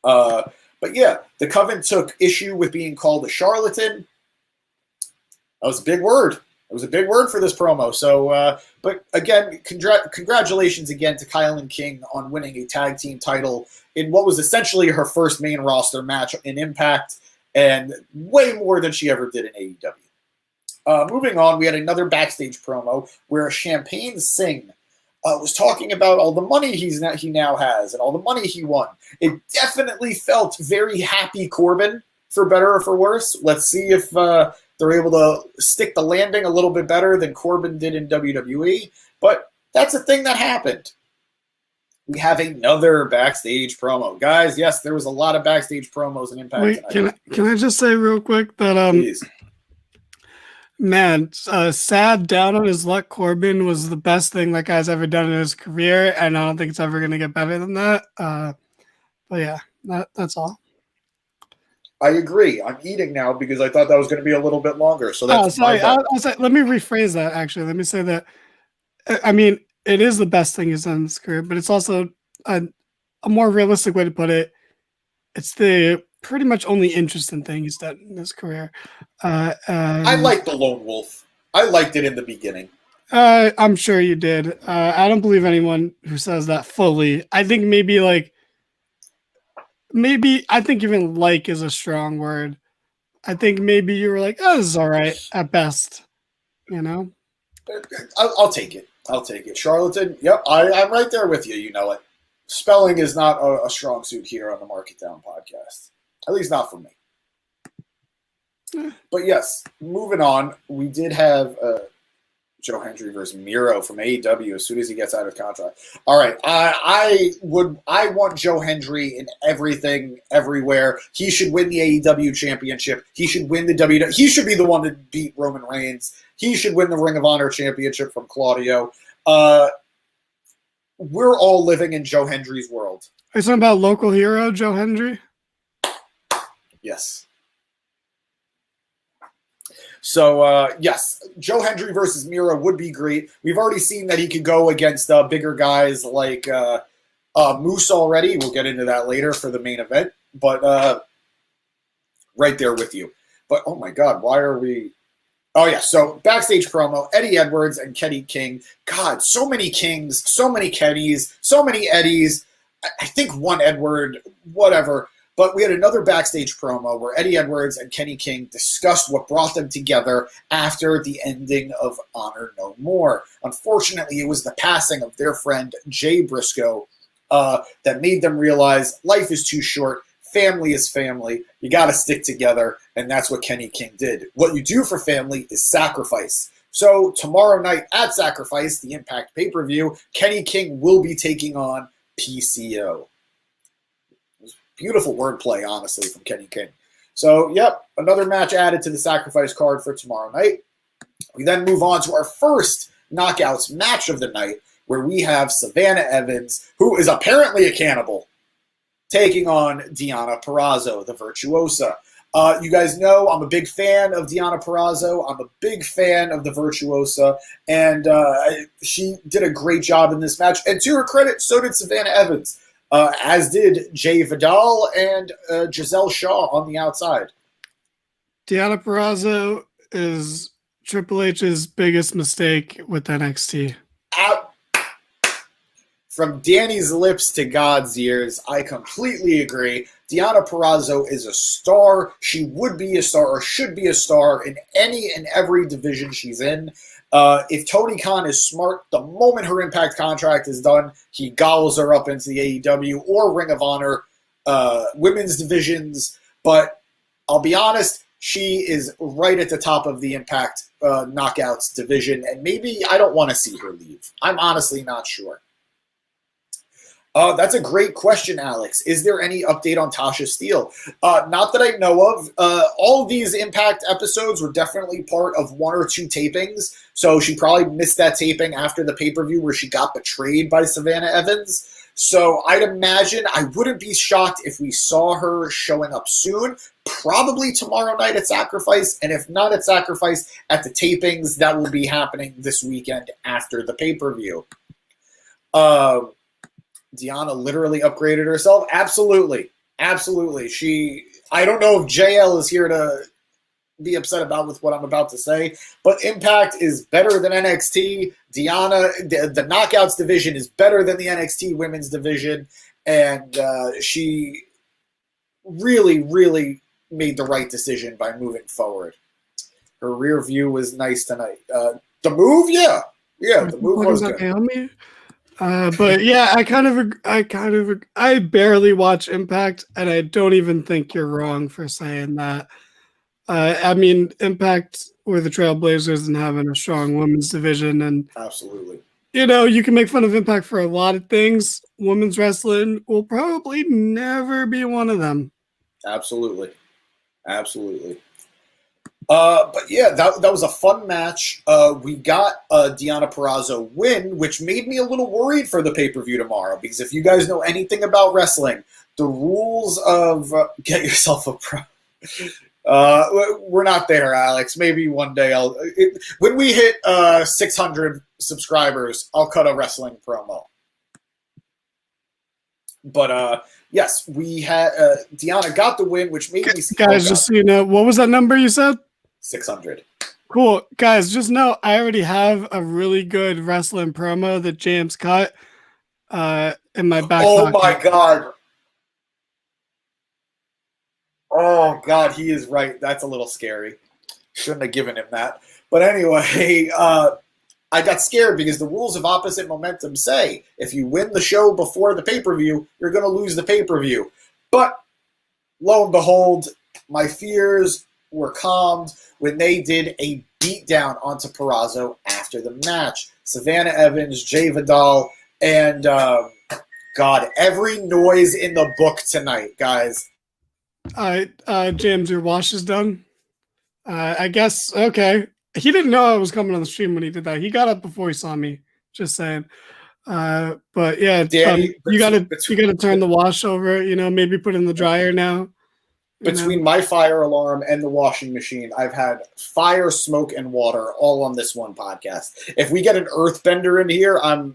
But yeah, the Coven took issue with being called a charlatan. That was a big word. It was a big word for this promo. So, but again, congratulations again to Kylan King on winning a tag team title in what was essentially her first main roster match in Impact, and way more than she ever did in AEW. Moving on, we had another backstage promo where Champagne Singh was talking about all the money he now has and all the money he won. It definitely felt very happy Corbin, for better or for worse. Let's see if they're able to stick the landing a little bit better than Corbin did in WWE. But that's a thing that happened. We have another backstage promo. Guys, yes, there was a lot of backstage promos in Impact. Wait, can I just say real quick that Please. Man, sad down on his luck. Corbin was the best thing that guy's ever done in his career, and I don't think it's ever going to get better than that. But yeah, that's all. I agree. I'm eating now because I thought that was going to be a little bit longer. So that's sorry. I'll say, let me rephrase that, actually. Let me say that, I mean, it is the best thing he's done in his career, but it's also a more realistic way to put it. It's the pretty much only interesting thing he's done in his career. I like the Lone Wolf. I liked it in the beginning. I'm sure you did. I don't believe anyone who says that fully. I think I think even like is a strong word. I think maybe you were like, oh, this is all right at best. You know? I'll take it. Charlatan, yep, I'm right there with you. You know it. Spelling is not a strong suit here on the Mark It Down podcast. At least not for me. But yes, moving on, we did have Joe Hendry versus Miro from AEW as soon as he gets out of contract. All right, I want Joe Hendry in everything, everywhere. He should win the AEW championship. He should win the WWE. He should be the one to beat Roman Reigns. He should win the Ring of Honor championship from Claudio. we're all living in Joe Hendry's world. Are you talking about local hero Joe Hendry? Yes. So, yes, Joe Hendry versus Miro would be great. We've already seen that he could go against bigger guys like Moose already. We'll get into that later for the main event. But right there with you. But, oh, my God, why are we... Oh, yeah, so backstage promo, Eddie Edwards and Kenny King. God, so many Kings, so many Kennys, so many Eddies. I think one Edward, whatever. But we had another backstage promo where Eddie Edwards and Kenny King discussed what brought them together after the ending of Honor No More. Unfortunately, it was the passing of their friend Jay Briscoe that made them realize life is too short. Family is family. You got to stick together, and that's what Kenny King did. What you do for family is sacrifice. So tomorrow night at Sacrifice, the Impact pay-per-view, Kenny King will be taking on PCO. Beautiful wordplay, honestly, from Kenny King. So, yep, another match added to the Sacrifice card for tomorrow night. We then move on to our first Knockouts match of the night, where we have Savannah Evans, who is apparently a cannibal, taking on Deonna Purrazzo, the Virtuosa. You guys know I'm a big fan of Deonna Purrazzo. I'm a big fan of the Virtuosa, and she did a great job in this match. And to her credit, so did Savannah Evans, as did Jay Vidal and Giselle Shaw on the outside. Deonna Purrazzo is Triple H's biggest mistake with NXT. From Danny's lips to God's ears, I completely agree. Deonna Purrazzo is a star. She would be a star or should be a star in any and every division she's in. If Tony Khan is smart, the moment her Impact contract is done, he gobbles her up into the AEW or Ring of Honor women's divisions. But I'll be honest, she is right at the top of the Impact Knockouts division, and maybe I don't want to see her leave. I'm honestly not sure. That's a great question, Alex. Is there any update on Tasha Steele? Not that I know of. All of these Impact episodes were definitely part of one or two tapings, so she probably missed that taping after the pay-per-view where she got betrayed by Savannah Evans. So I'd imagine I wouldn't be shocked if we saw her showing up soon, probably tomorrow night at Sacrifice, and if not at Sacrifice, at the tapings that will be happening this weekend after the pay-per-view. Deonna literally upgraded herself. Absolutely. Absolutely. I don't know if JL is here to be upset about with what I'm about to say, but Impact is better than NXT. Deonna, the Knockouts division is better than the NXT women's division, and she really, really made the right decision by moving forward. Her rear view was nice tonight. The move, yeah. Yeah, the move was good. But yeah, I barely watch Impact, and I don't even think you're wrong for saying that. I mean, Impact were the Trailblazers and having a strong women's division, and absolutely, you can make fun of Impact for a lot of things. Women's wrestling will probably never be one of them. Absolutely. But yeah, that was a fun match. We got a Deonna Purrazzo win, which made me a little worried for the pay-per-view tomorrow, because if you guys know anything about wrestling, the rules of get yourself a pro. We're not there, Alex. Maybe one day when we hit 600 subscribers, I'll cut a wrestling promo. But yes, we had Deonna got the win, which made me guys. Just so you know, what was that number you said? 600. Cool. Guys, just know I already have a really good wrestling promo that James cut in my back pocket. My God. Oh, God, he is right. That's a little scary. Shouldn't have given him that. But anyway, I got scared because the rules of opposite momentum say if you win the show before the pay-per-view, you're going to lose the pay-per-view. But lo and behold, my fears were calmed when they did a beatdown onto Purrazzo after the match. Savannah Evans, Jay Vidal, and God, every noise in the book tonight, guys. All right, James, your wash is done. I guess, okay. He didn't know I was coming on the stream when he did that. He got up before he saw me, just saying. But yeah, Danny, you gotta turn the wash over. Maybe put it in the dryer now. Between my fire alarm and the washing machine, I've had fire, smoke, and water all on this one podcast. If we get an earthbender in here, I'm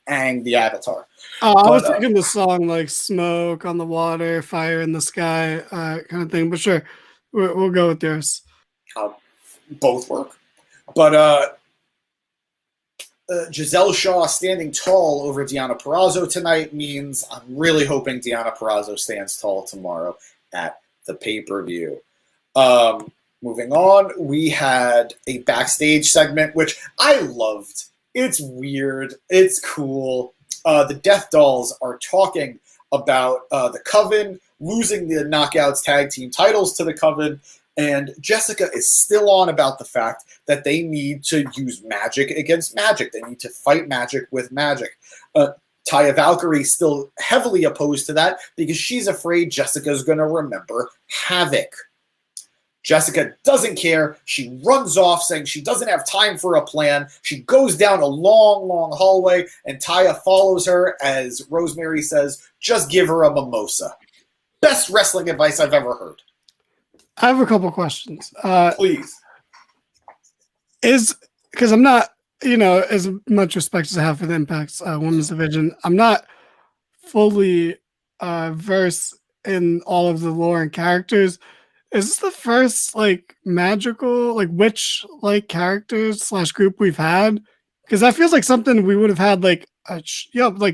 Aang the Avatar. I was thinking the song like "Smoke on the Water, Fire in the Sky" kind of thing. But sure, we'll go with yours. Both work. But Giselle Shaw standing tall over Deonna Purrazzo tonight means I'm really hoping Deonna Purrazzo stands tall tomorrow at the pay-per-view. Moving on, we had a backstage segment, which I loved. It's weird. It's cool. The Death Dolls are talking about the Coven losing the Knockouts tag team titles to the Coven, and Jessica is still on about the fact that they need to use magic against magic. They need to fight magic with magic. Taya Valkyrie still heavily opposed to that because she's afraid Jessica's going to remember Havoc. Jessica doesn't care. She runs off saying she doesn't have time for a plan. She goes down a long, long hallway, and Taya follows her as Rosemary says, just give her a mimosa. Best wrestling advice I've ever heard. I have a couple questions. Please. Because I'm not, as much respect as I have for the Impact's women's division, I'm not fully versed in all of the lore and characters. Is this the first magical witch characters / group we've had? Because that feels like something we would have had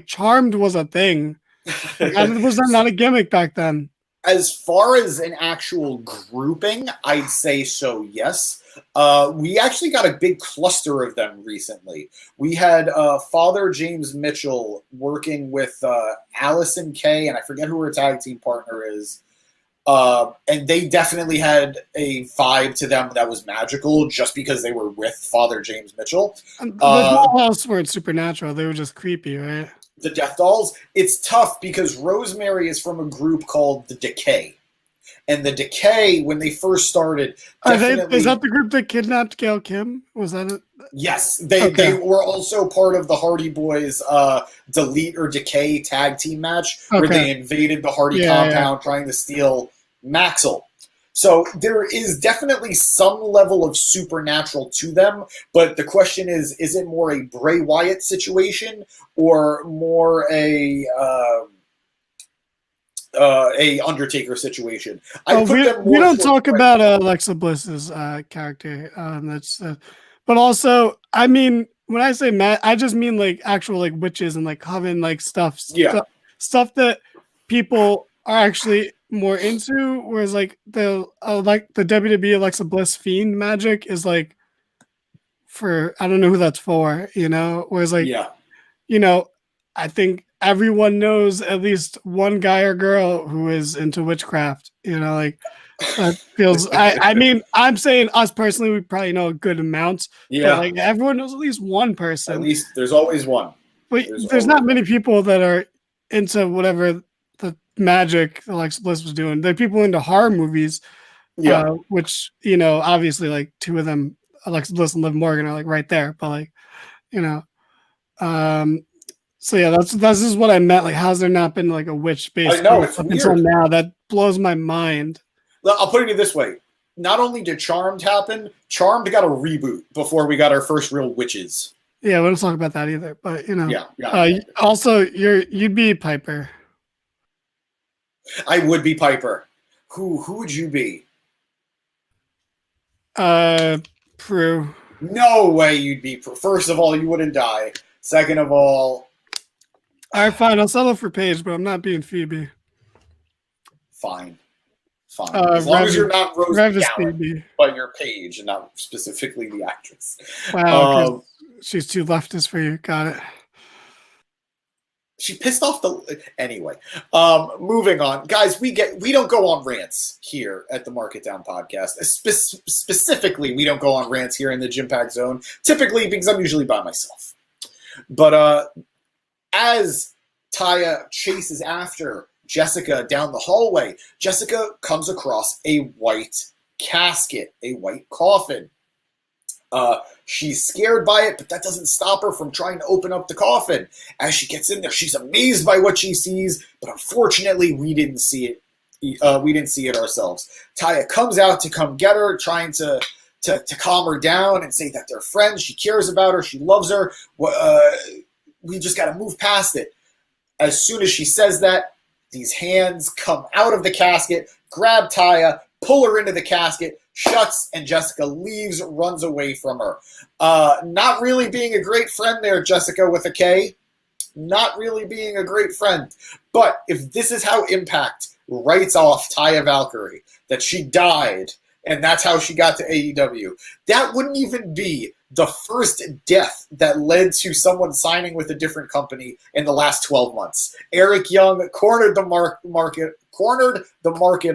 Charmed was a thing. Was that not a gimmick back then? As far as an actual grouping, I'd say so, yes. We actually got a big cluster of them recently. We had Father James Mitchell working with Allison Kay, and I forget who her tag team partner is. And they definitely had a vibe to them that was magical just because they were with Father James Mitchell. The Dolls weren't supernatural. They were just creepy, right? The Death Dolls, it's tough because Rosemary is from a group called The Decay. And The Decay, when they first started, is that the group that kidnapped Gail Kim? Was that it? Yes. They were also part of the Hardy Boys Delete or Decay tag team match where they invaded the Hardy compound trying to steal Maxwell. So there is definitely some level of supernatural to them, but the question is it more a Bray Wyatt situation or more a Undertaker situation? We don't talk about Alexa Bliss's character. But also, I mean, when I say I just mean actual witches and coven stuff. Yeah. Stuff that people are actually more into, whereas the WWE Alexa Bliss Fiend magic is for, I don't know who that's for, whereas I think everyone knows at least one guy or girl who is into witchcraft, that feels I mean, I'm saying us personally, we probably know a good amount. Yeah. But everyone knows at least one person. At least there's always one. But there's not many people that are into whatever the magic Alexa Bliss was doing. There are people into horror movies, which obviously two of them, Alexa Bliss and Liv Morgan, are right there. But so yeah, that's just what I meant. How's there not been a witch based? I know, it's up weird. until now? That blows my mind. I'll put it this way: not only did Charmed happen, Charmed got a reboot before we got our first real witches. Yeah, we don't talk about that either. But yeah. Also, you'd be Piper. I would be Piper. Who would you be? Prue. No way you'd be Prue. First of all, you wouldn't die. Second of all, all right, fine. I'll settle for Paige, but I'm not being Phoebe. Fine. As long as you're not Rose McGowan, but you're Paige and not specifically the actress. Wow, she's too leftist for you. Got it. She pissed off anyway. Moving on, guys. We don't go on rants here at the Mark It Down podcast. Specifically, we don't go on rants here in the JIMPACT Zone. Typically, because I'm usually by myself. But as Taya chases after Jessica down the hallway, Jessica comes across a white casket, a white coffin. She's scared by it, but that doesn't stop her from trying to open up the coffin. As she gets in there, she's amazed by what she sees, but unfortunately, we didn't see it. We didn't see it ourselves. Taya comes out to come get her, trying to calm her down and say that they're friends. She cares about her. She loves her. We just got to move past it. As soon as she says that, these hands come out of the casket, grab Taya, pull her into the casket, shuts, and Jessica leaves, runs away from her. Not really being a great friend there, Jessica with a K. Not really being a great friend. But if this is how Impact writes off Taya Valkyrie, that she died, and that's how she got to AEW, that wouldn't even be the first death that led to someone signing with a different company in the last 12 months. Eric Young cornered the market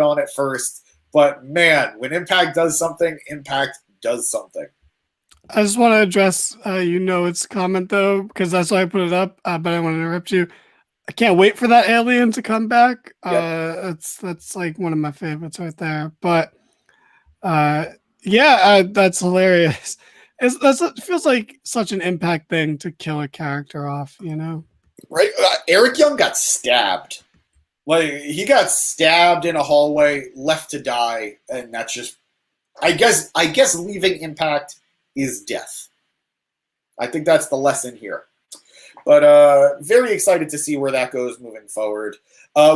on it first. But man, when Impact does something, Impact does something. I just want to address, its comment though, because that's why I put it up. But I want to interrupt you. I can't wait for that alien to come back. Yep. That's like one of my favorites right there. But that's hilarious. It feels like such an Impact thing to kill a character off, Right? Eric Young got stabbed. Like, he got stabbed in a hallway, left to die, and that's just... I guess leaving Impact is death. I think that's the lesson here. But very excited to see where that goes moving forward.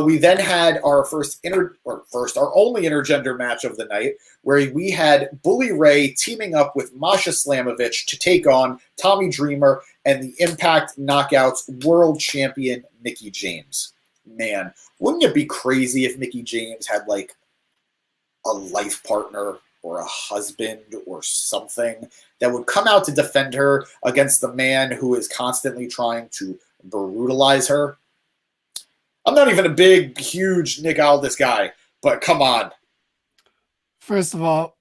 We then had our our only intergender match of the night, where we had Bully Ray teaming up with Masha Slamovich to take on Tommy Dreamer and the Impact Knockouts World Champion Mickie James. Man, wouldn't it be crazy if Mickie James had like a life partner or a husband or something that would come out to defend her against the man who is constantly trying to brutalize her? I'm not even a big, huge Nick Aldis guy, but come on. First of all,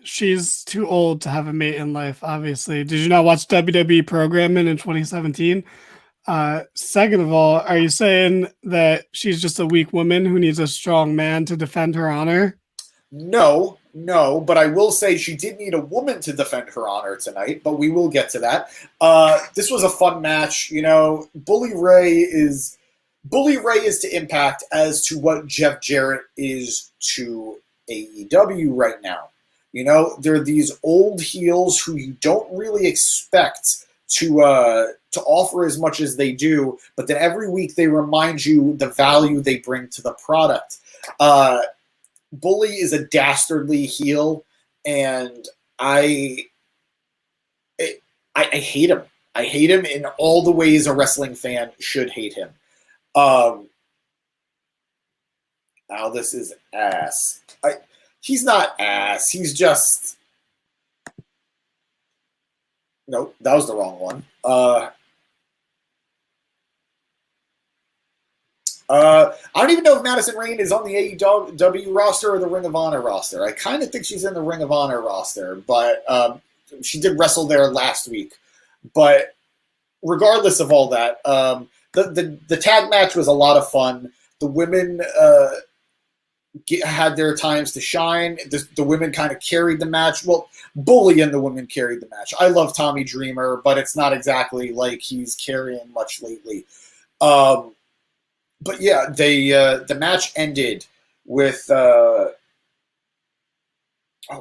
she's too old to have a mate in life, obviously. Did you not watch WWE programming in 2017? Second of all, are you saying that she's just a weak woman who needs a strong man to defend her honor? No, but I will say she did need a woman to defend her honor tonight, but we will get to that. This was a fun match. Bully Ray is to Impact as to what Jeff Jarrett is to AEW right now. They're these old heels who you don't really expect to offer as much as they do, but then every week they remind you the value they bring to the product. Bully is a dastardly heel, and I hate him. I hate him in all the ways a wrestling fan should hate him. This is ass. He's not ass. He's just... Nope, that was the wrong one. I don't even know if Madison Rayne is on the AEW roster or the Ring of Honor roster. I kind of think she's in the Ring of Honor roster, but she did wrestle there last week. But regardless of all that, the tag match was a lot of fun. The women had their times to shine. The women kind of carried the match. Well, Bully and the women carried the match. I love Tommy Dreamer, but it's not exactly like he's carrying much lately. But yeah, the match ended with oh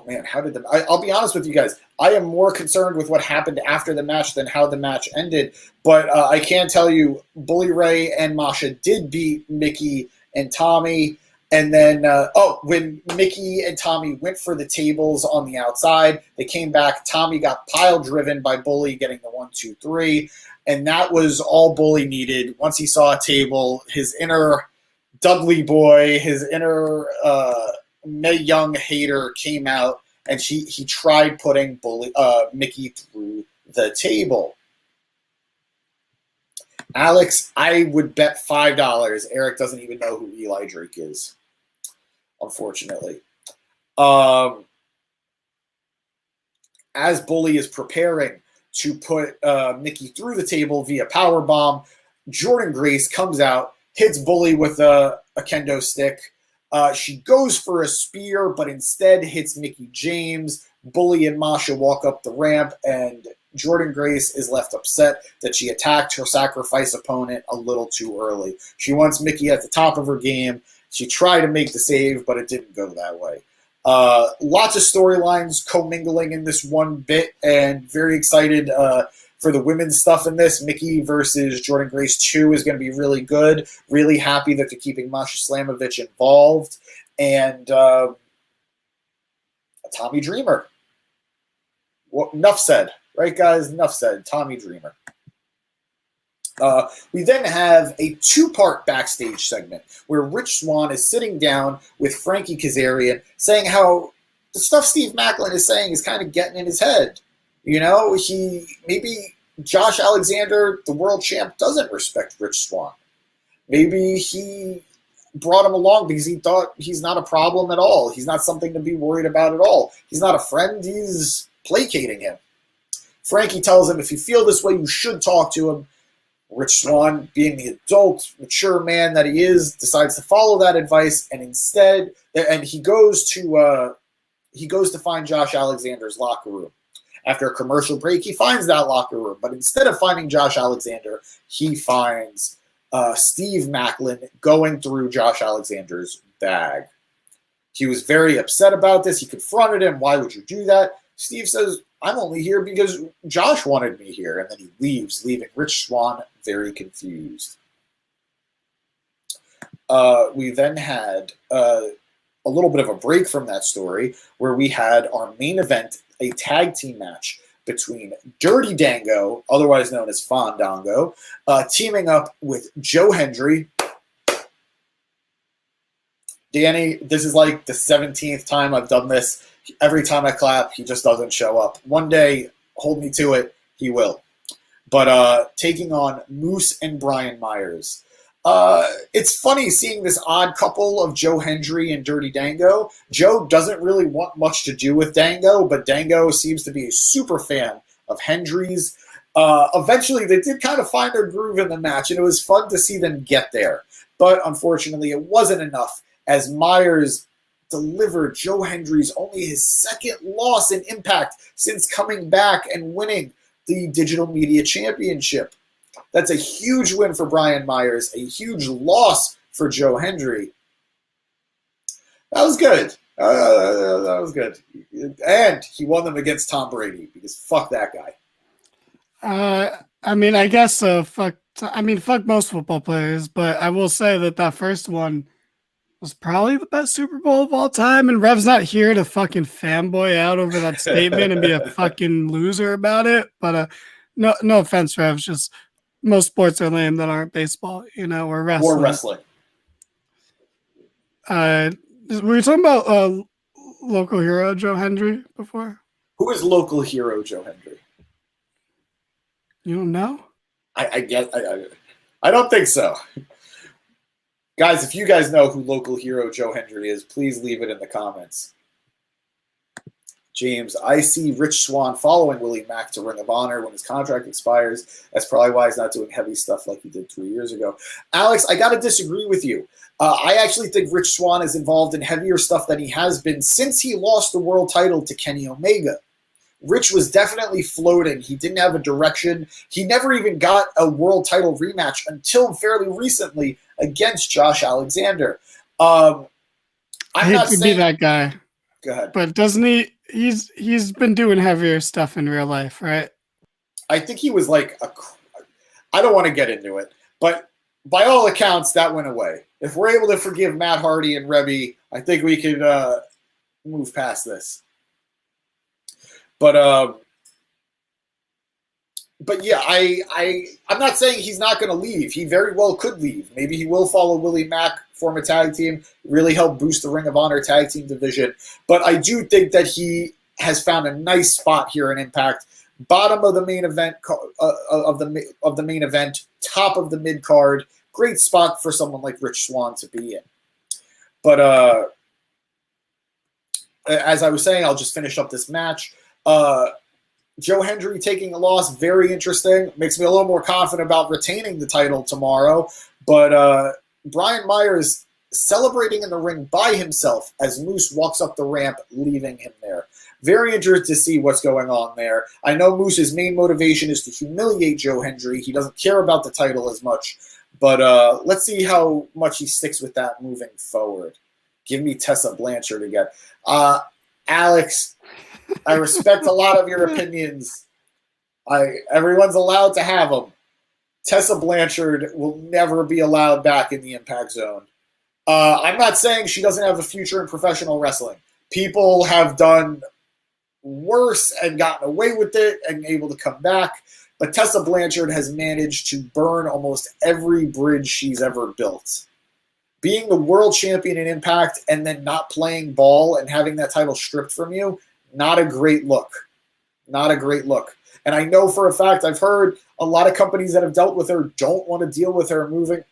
man, how did I'll be honest with you guys. I am more concerned with what happened after the match than how the match ended. But I can tell you, Bully Ray and Masha did beat Mickie and Tommy. And then, when Mickie and Tommy went for the tables on the outside, they came back. Tommy got pile driven by Bully, getting the 1, 2, 3. And that was all Bully needed. Once he saw a table, his inner Dudley boy, his inner Mae Young hater came out, and he tried putting Mickie through the table. Alex, I would bet $5 Eric doesn't even know who Eli Drake is, unfortunately. As Bully is preparing to put Mickie through the table via powerbomb, Jordan Grace comes out, hits Bully with a kendo stick. She goes for a spear, but instead hits Mickie James. Bully and Masha walk up the ramp, and Jordynne Grace is left upset that she attacked her sacrifice opponent a little too early. She wants Mickie at the top of her game. She tried to make the save, but it didn't go that way. Lots of storylines commingling in this one bit, and very excited for the women's stuff in this. Mickie versus Jordynne Grace 2 is going to be really good. Really happy that they're keeping Masha Slamovich involved. And Tommy Dreamer. Well, enough said. Right, guys? Enough said. Tommy Dreamer. We then have a 2-part backstage segment where Rich Swann is sitting down with Frankie Kazarian saying how the stuff Steve Maclin is saying is kind of getting in his head. You know, maybe Josh Alexander, the world champ, doesn't respect Rich Swann. Maybe he brought him along because he thought he's not a problem at all. He's not something to be worried about at all. He's not a friend. He's placating him. Frankie tells him if you feel this way, you should talk to him. Rich Swann, being the adult, mature man that he is, decides to follow that advice, and instead, he goes to find Josh Alexander's locker room. After a commercial break, he finds that locker room, but instead of finding Josh Alexander, he finds Steve Maclin going through Josh Alexander's bag. He was very upset about this. He confronted him. Why would you do that? Steve says, I'm only here because Josh wanted me here. And then he leaves, leaving Rich Swann very confused. We then had a little bit of a break from that story where we had our main event, a tag team match between Dirty Dango, otherwise known as Fandango, teaming up with Joe Hendry. Danny, this is like the 17th time I've done this. Every time I clap, he just doesn't show up. One day, hold me to it, he will. But taking on Moose and Brian Myers. It's funny seeing this odd couple of Joe Hendry and Dirty Dango. Joe doesn't really want much to do with Dango, but Dango seems to be a super fan of Hendry's. Eventually, they did kind of find their groove in the match, and it was fun to see them get there. But unfortunately, it wasn't enough, as Myers delivered Joe Hendry's only his second loss in Impact since coming back and winning the Digital Media Championship. That's a huge win for Brian Myers, a huge loss for Joe Hendry. That was good. That was good. And he won them against Tom Brady because fuck that guy. I mean, I guess fuck most football players, but I will say that first one was probably the best Super Bowl of all time, and Rev's not here to fucking fanboy out over that statement and be a fucking loser about it. But no offense, Rev, just most sports are lame that aren't baseball, or wrestling. Or wrestling. Were you talking about local hero Joe Hendry before? Who is local hero Joe Hendry? You don't know? I guess I don't think so. Guys, if you guys know who local hero Joe Hendry is, please leave it in the comments. James, I see Rich Swann following Willie Mack to Ring of Honor when his contract expires. That's probably why he's not doing heavy stuff like he did 3 years ago. Alex, I got to disagree with you. I actually think Rich Swann is involved in heavier stuff than he has been since he lost the world title to Kenny Omega. Rich was definitely floating. He didn't have a direction. He never even got a world title rematch until fairly recently against Josh Alexander. I hate to be that guy. Go ahead. But doesn't he? He's been doing heavier stuff in real life, right? I think he was like I don't want to get into it, but by all accounts, that went away. If we're able to forgive Matt Hardy and Rebby, I think we could move past this. But yeah, I'm not saying he's not going to leave. He very well could leave. Maybe he will follow Willie Mack, form a tag team, really help boost the Ring of Honor tag team division. But I do think that he has found a nice spot here in Impact, bottom of the main event of the main event, top of the mid card. Great spot for someone like Rich Swann to be in. But as I was saying, I'll just finish up this match. Joe Hendry taking a loss, very interesting. Makes me a little more confident about retaining the title tomorrow. But Brian Myers celebrating in the ring by himself as Moose walks up the ramp, leaving him there. Very interested to see what's going on there. I know Moose's main motivation is to humiliate Joe Hendry. He doesn't care about the title as much, but let's see how much he sticks with that moving forward. Give me Tessa Blanchard again. Alex, I respect a lot of your opinions. Everyone's allowed to have them. Tessa Blanchard will never be allowed back in the Impact Zone. I'm not saying she doesn't have a future in professional wrestling. People have done worse and gotten away with it and able to come back. But Tessa Blanchard has managed to burn almost every bridge she's ever built. Being the world champion in Impact and then not playing ball and having that title stripped from you, not a great look. Not a great look. And I know for a fact, I've heard a lot of companies that have dealt with her don't want to deal with her moving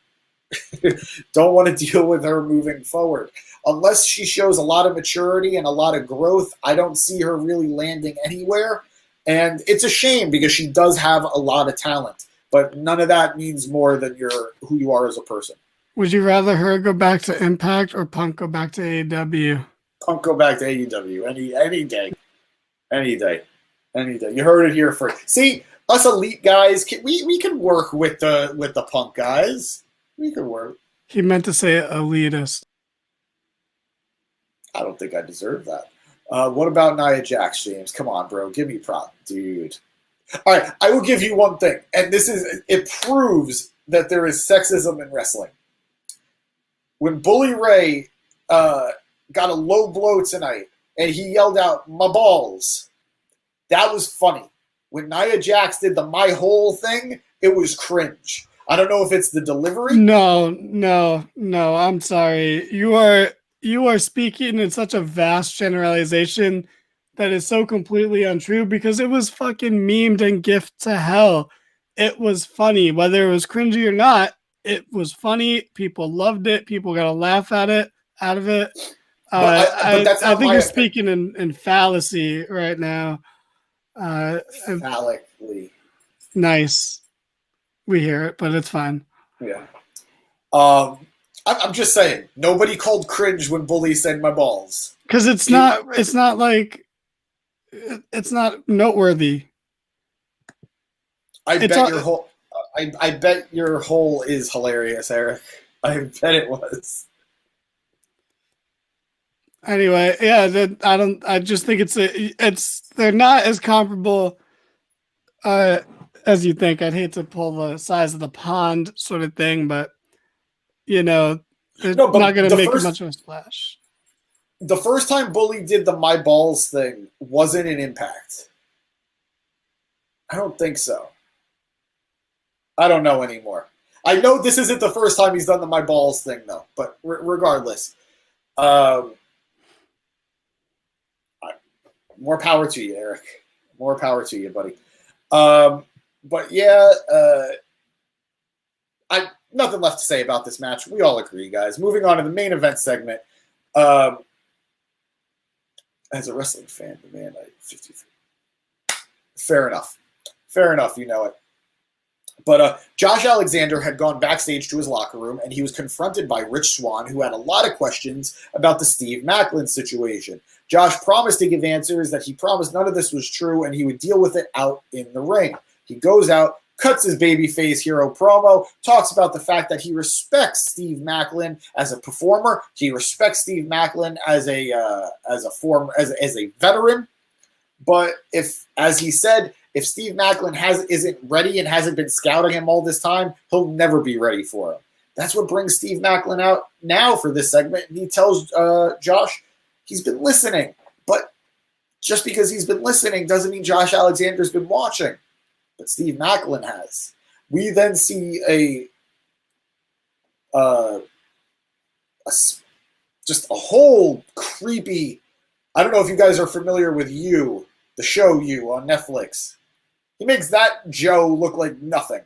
forward. Unless she shows a lot of maturity and a lot of growth, I don't see her really landing anywhere. And it's a shame because she does have a lot of talent. But none of that means more than who you are as a person. Would you rather her go back to Impact or Punk go back to AEW? Punk go back to AEW any day. Any day. Any day. You heard it here first. See, us elite guys, we can work with the Punk guys. We can work. He meant to say elitist. I don't think I deserve that. What about Nia Jax, James? Come on, bro. Give me prop, dude. All right, I will give you one thing, and it proves that there is sexism in wrestling. When Bully Ray got a low blow tonight, and he yelled out, "My balls," that was funny. When Nia Jax did the "my whole" thing, it was cringe. I don't know if it's the delivery. No. I'm sorry. You are speaking in such a vast generalization that is so completely untrue because it was fucking memed and gifted to hell. It was funny. Whether it was cringy or not, it was funny. People loved it. People got a laugh out of it. I think you're speaking in fallacy right now. Phallically. Nice. We hear it, but it's fine. Yeah. I'm just saying, nobody called cringe when Bully said "my balls." Because it's not noteworthy. I bet your whole is hilarious, Eric. I bet it was. Anyway, yeah, I just think they're not as comparable as you think. I'd hate to pull the size of the pond sort of thing, but they're not going to make much of a splash. The first time Bully did the "my balls" thing wasn't an Impact. I don't think so. I don't know anymore. I know this isn't the first time he's done the "my balls" thing, though. But regardless, more power to you, Eric. More power to you, buddy. But yeah, nothing left to say about this match. We all agree, guys. Moving on to the main event segment. As a wrestling fan, the man, 53. Fair enough. You know it. But Josh Alexander had gone backstage to his locker room, and he was confronted by Rich Swann, who had a lot of questions about the Steve Maclin situation. Josh promised to give answers, that he promised none of this was true, and he would deal with it out in the ring. He goes out, cuts his babyface hero promo, talks about the fact that he respects Steve Maclin as a performer. He respects Steve Maclin as a veteran. But as he said, if Steve Maclin isn't ready and hasn't been scouting him all this time, he'll never be ready for him. That's what brings Steve Maclin out now for this segment. And he tells Josh he's been listening. But just because he's been listening doesn't mean Josh Alexander's been watching. But Steve Maclin has. We then see just a whole creepy. I don't know if you guys are familiar with You, the show You on Netflix. He makes that Joe look like nothing.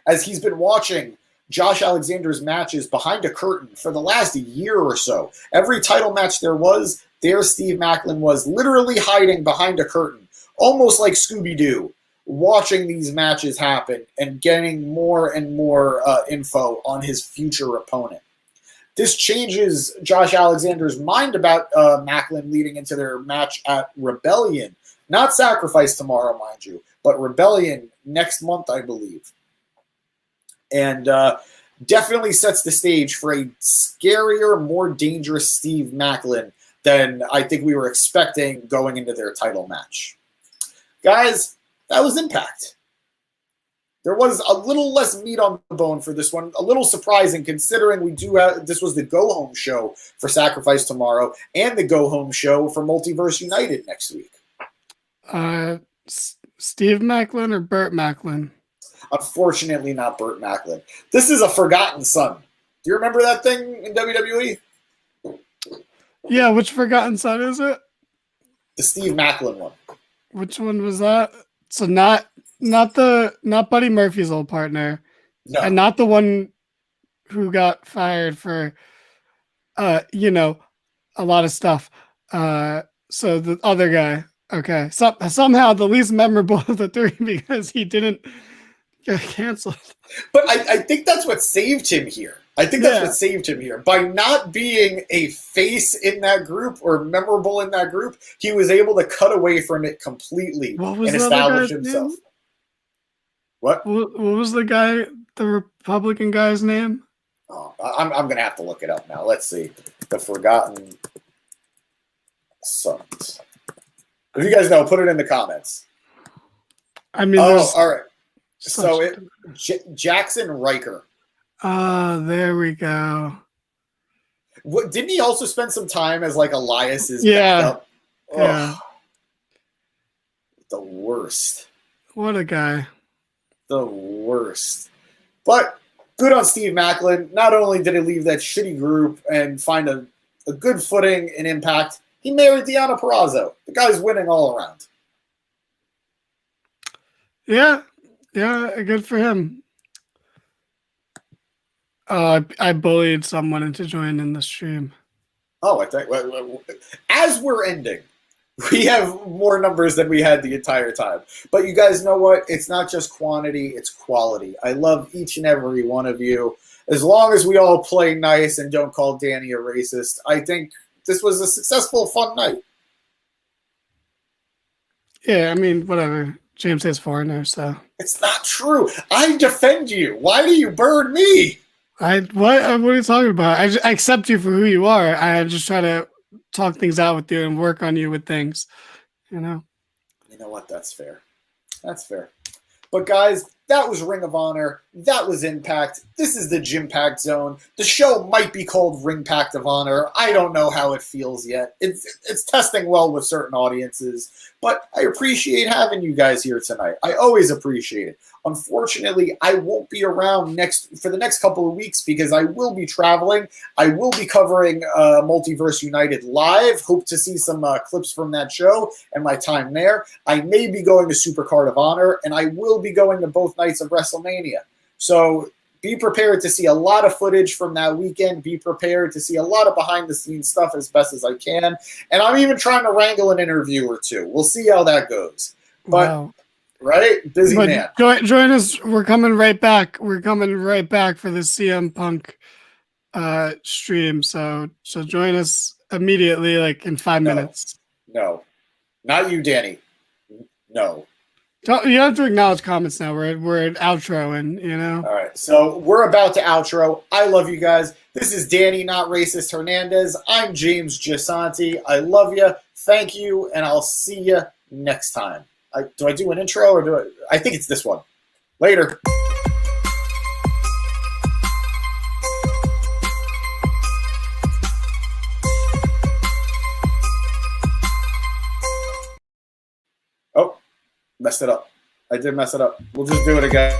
As he's been watching Josh Alexander's matches behind a curtain for the last year or so, every title match there Steve Maclin was literally hiding behind a curtain, almost like Scooby-Doo, watching these matches happen and getting more and more info on his future opponent. This changes Josh Alexander's mind about Macklin leading into their match at Rebellion. Not Sacrifice tomorrow, mind you, but Rebellion next month, I believe. And definitely sets the stage for a scarier, more dangerous Steve Macklin than I think we were expecting going into their title match. Guys, that was Impact. There was a little less meat on the bone for this one. A little surprising considering we do have, this was the go-home show for Sacrifice tomorrow and the go-home show for Multiverse United next week. Steve Macklin or Burt Macklin? Unfortunately, not Burt Macklin. This is a forgotten son. Do you remember that thing in WWE? Yeah, which forgotten son is it? The Steve Macklin one. Which one was that? So not Buddy Murphy's old partner, No. and not the one who got fired for, a lot of stuff. So the other guy. Okay, somehow the least memorable of the three because he didn't get canceled. But I think that's what saved him here. I think that's what saved him here. By not being a face in that group or memorable in that group, he was able to cut away from it completely and establish himself. Name? What was the Republican guy's name? Oh, I'm going to have to look it up now. Let's see. The Forgotten Sons. If you guys know, put it in the comments. I mean, all right. So Jackson Riker. There we go. What, didn't he also spend some time as like Elias's backup? Oh, Yeah. The worst. What a guy. The worst. But good on Steve Macklin. Not only did he leave that shitty group and find a good footing in Impact, he married Deonna Purrazzo. The guy's winning all around. Yeah, good for him. I bullied someone into joining the stream. Oh, I think as we're ending, we have more numbers than we had the entire time. But you guys know what? It's not just quantity, it's quality. I love each and every one of you. As long as we all play nice and don't call Danny a racist, I think this was a successful, fun night. Yeah, I mean, whatever. James is foreigner, so. It's not true. I defend you. Why do you burn me? What are you talking about? I accept you for who you are. I just try to talk things out with you and work on you with things, You know what? That's fair. That's fair. But guys, that was Ring of Honor. That was Impact. This is the JIMPACT Zone. The show might be called RingPact of Honor. I don't know how it feels yet. It's testing well with certain audiences. But I appreciate having you guys here tonight. I always appreciate it. Unfortunately, I won't be around for the next couple of weeks because I will be traveling. I will be covering Multiverse United live. Hope to see some clips from that show and my time there. I may be going to Supercard of Honor, and I will be going to both nights of WrestleMania. So be prepared to see a lot of footage from that weekend. Be prepared to see a lot of behind-the-scenes stuff as best as I can. And I'm even trying to wrangle an interview or two. We'll see how that goes. But wow. Right? Busy man. Join us. We're coming right back. We're coming right back for the CM Punk stream. So join us immediately, like in 5 minutes. No. Not you, Danny. No. You have to acknowledge comments now. We're at outro, and All right. So we're about to outro. I love you guys. This is Danny, Not Racist Hernandez. I'm James Giasanti. I love you. Thank you, and I'll see you next time. Do I do an intro or do I think it's this one. Later. Oh, messed it up. I did mess it up. We'll just do it again.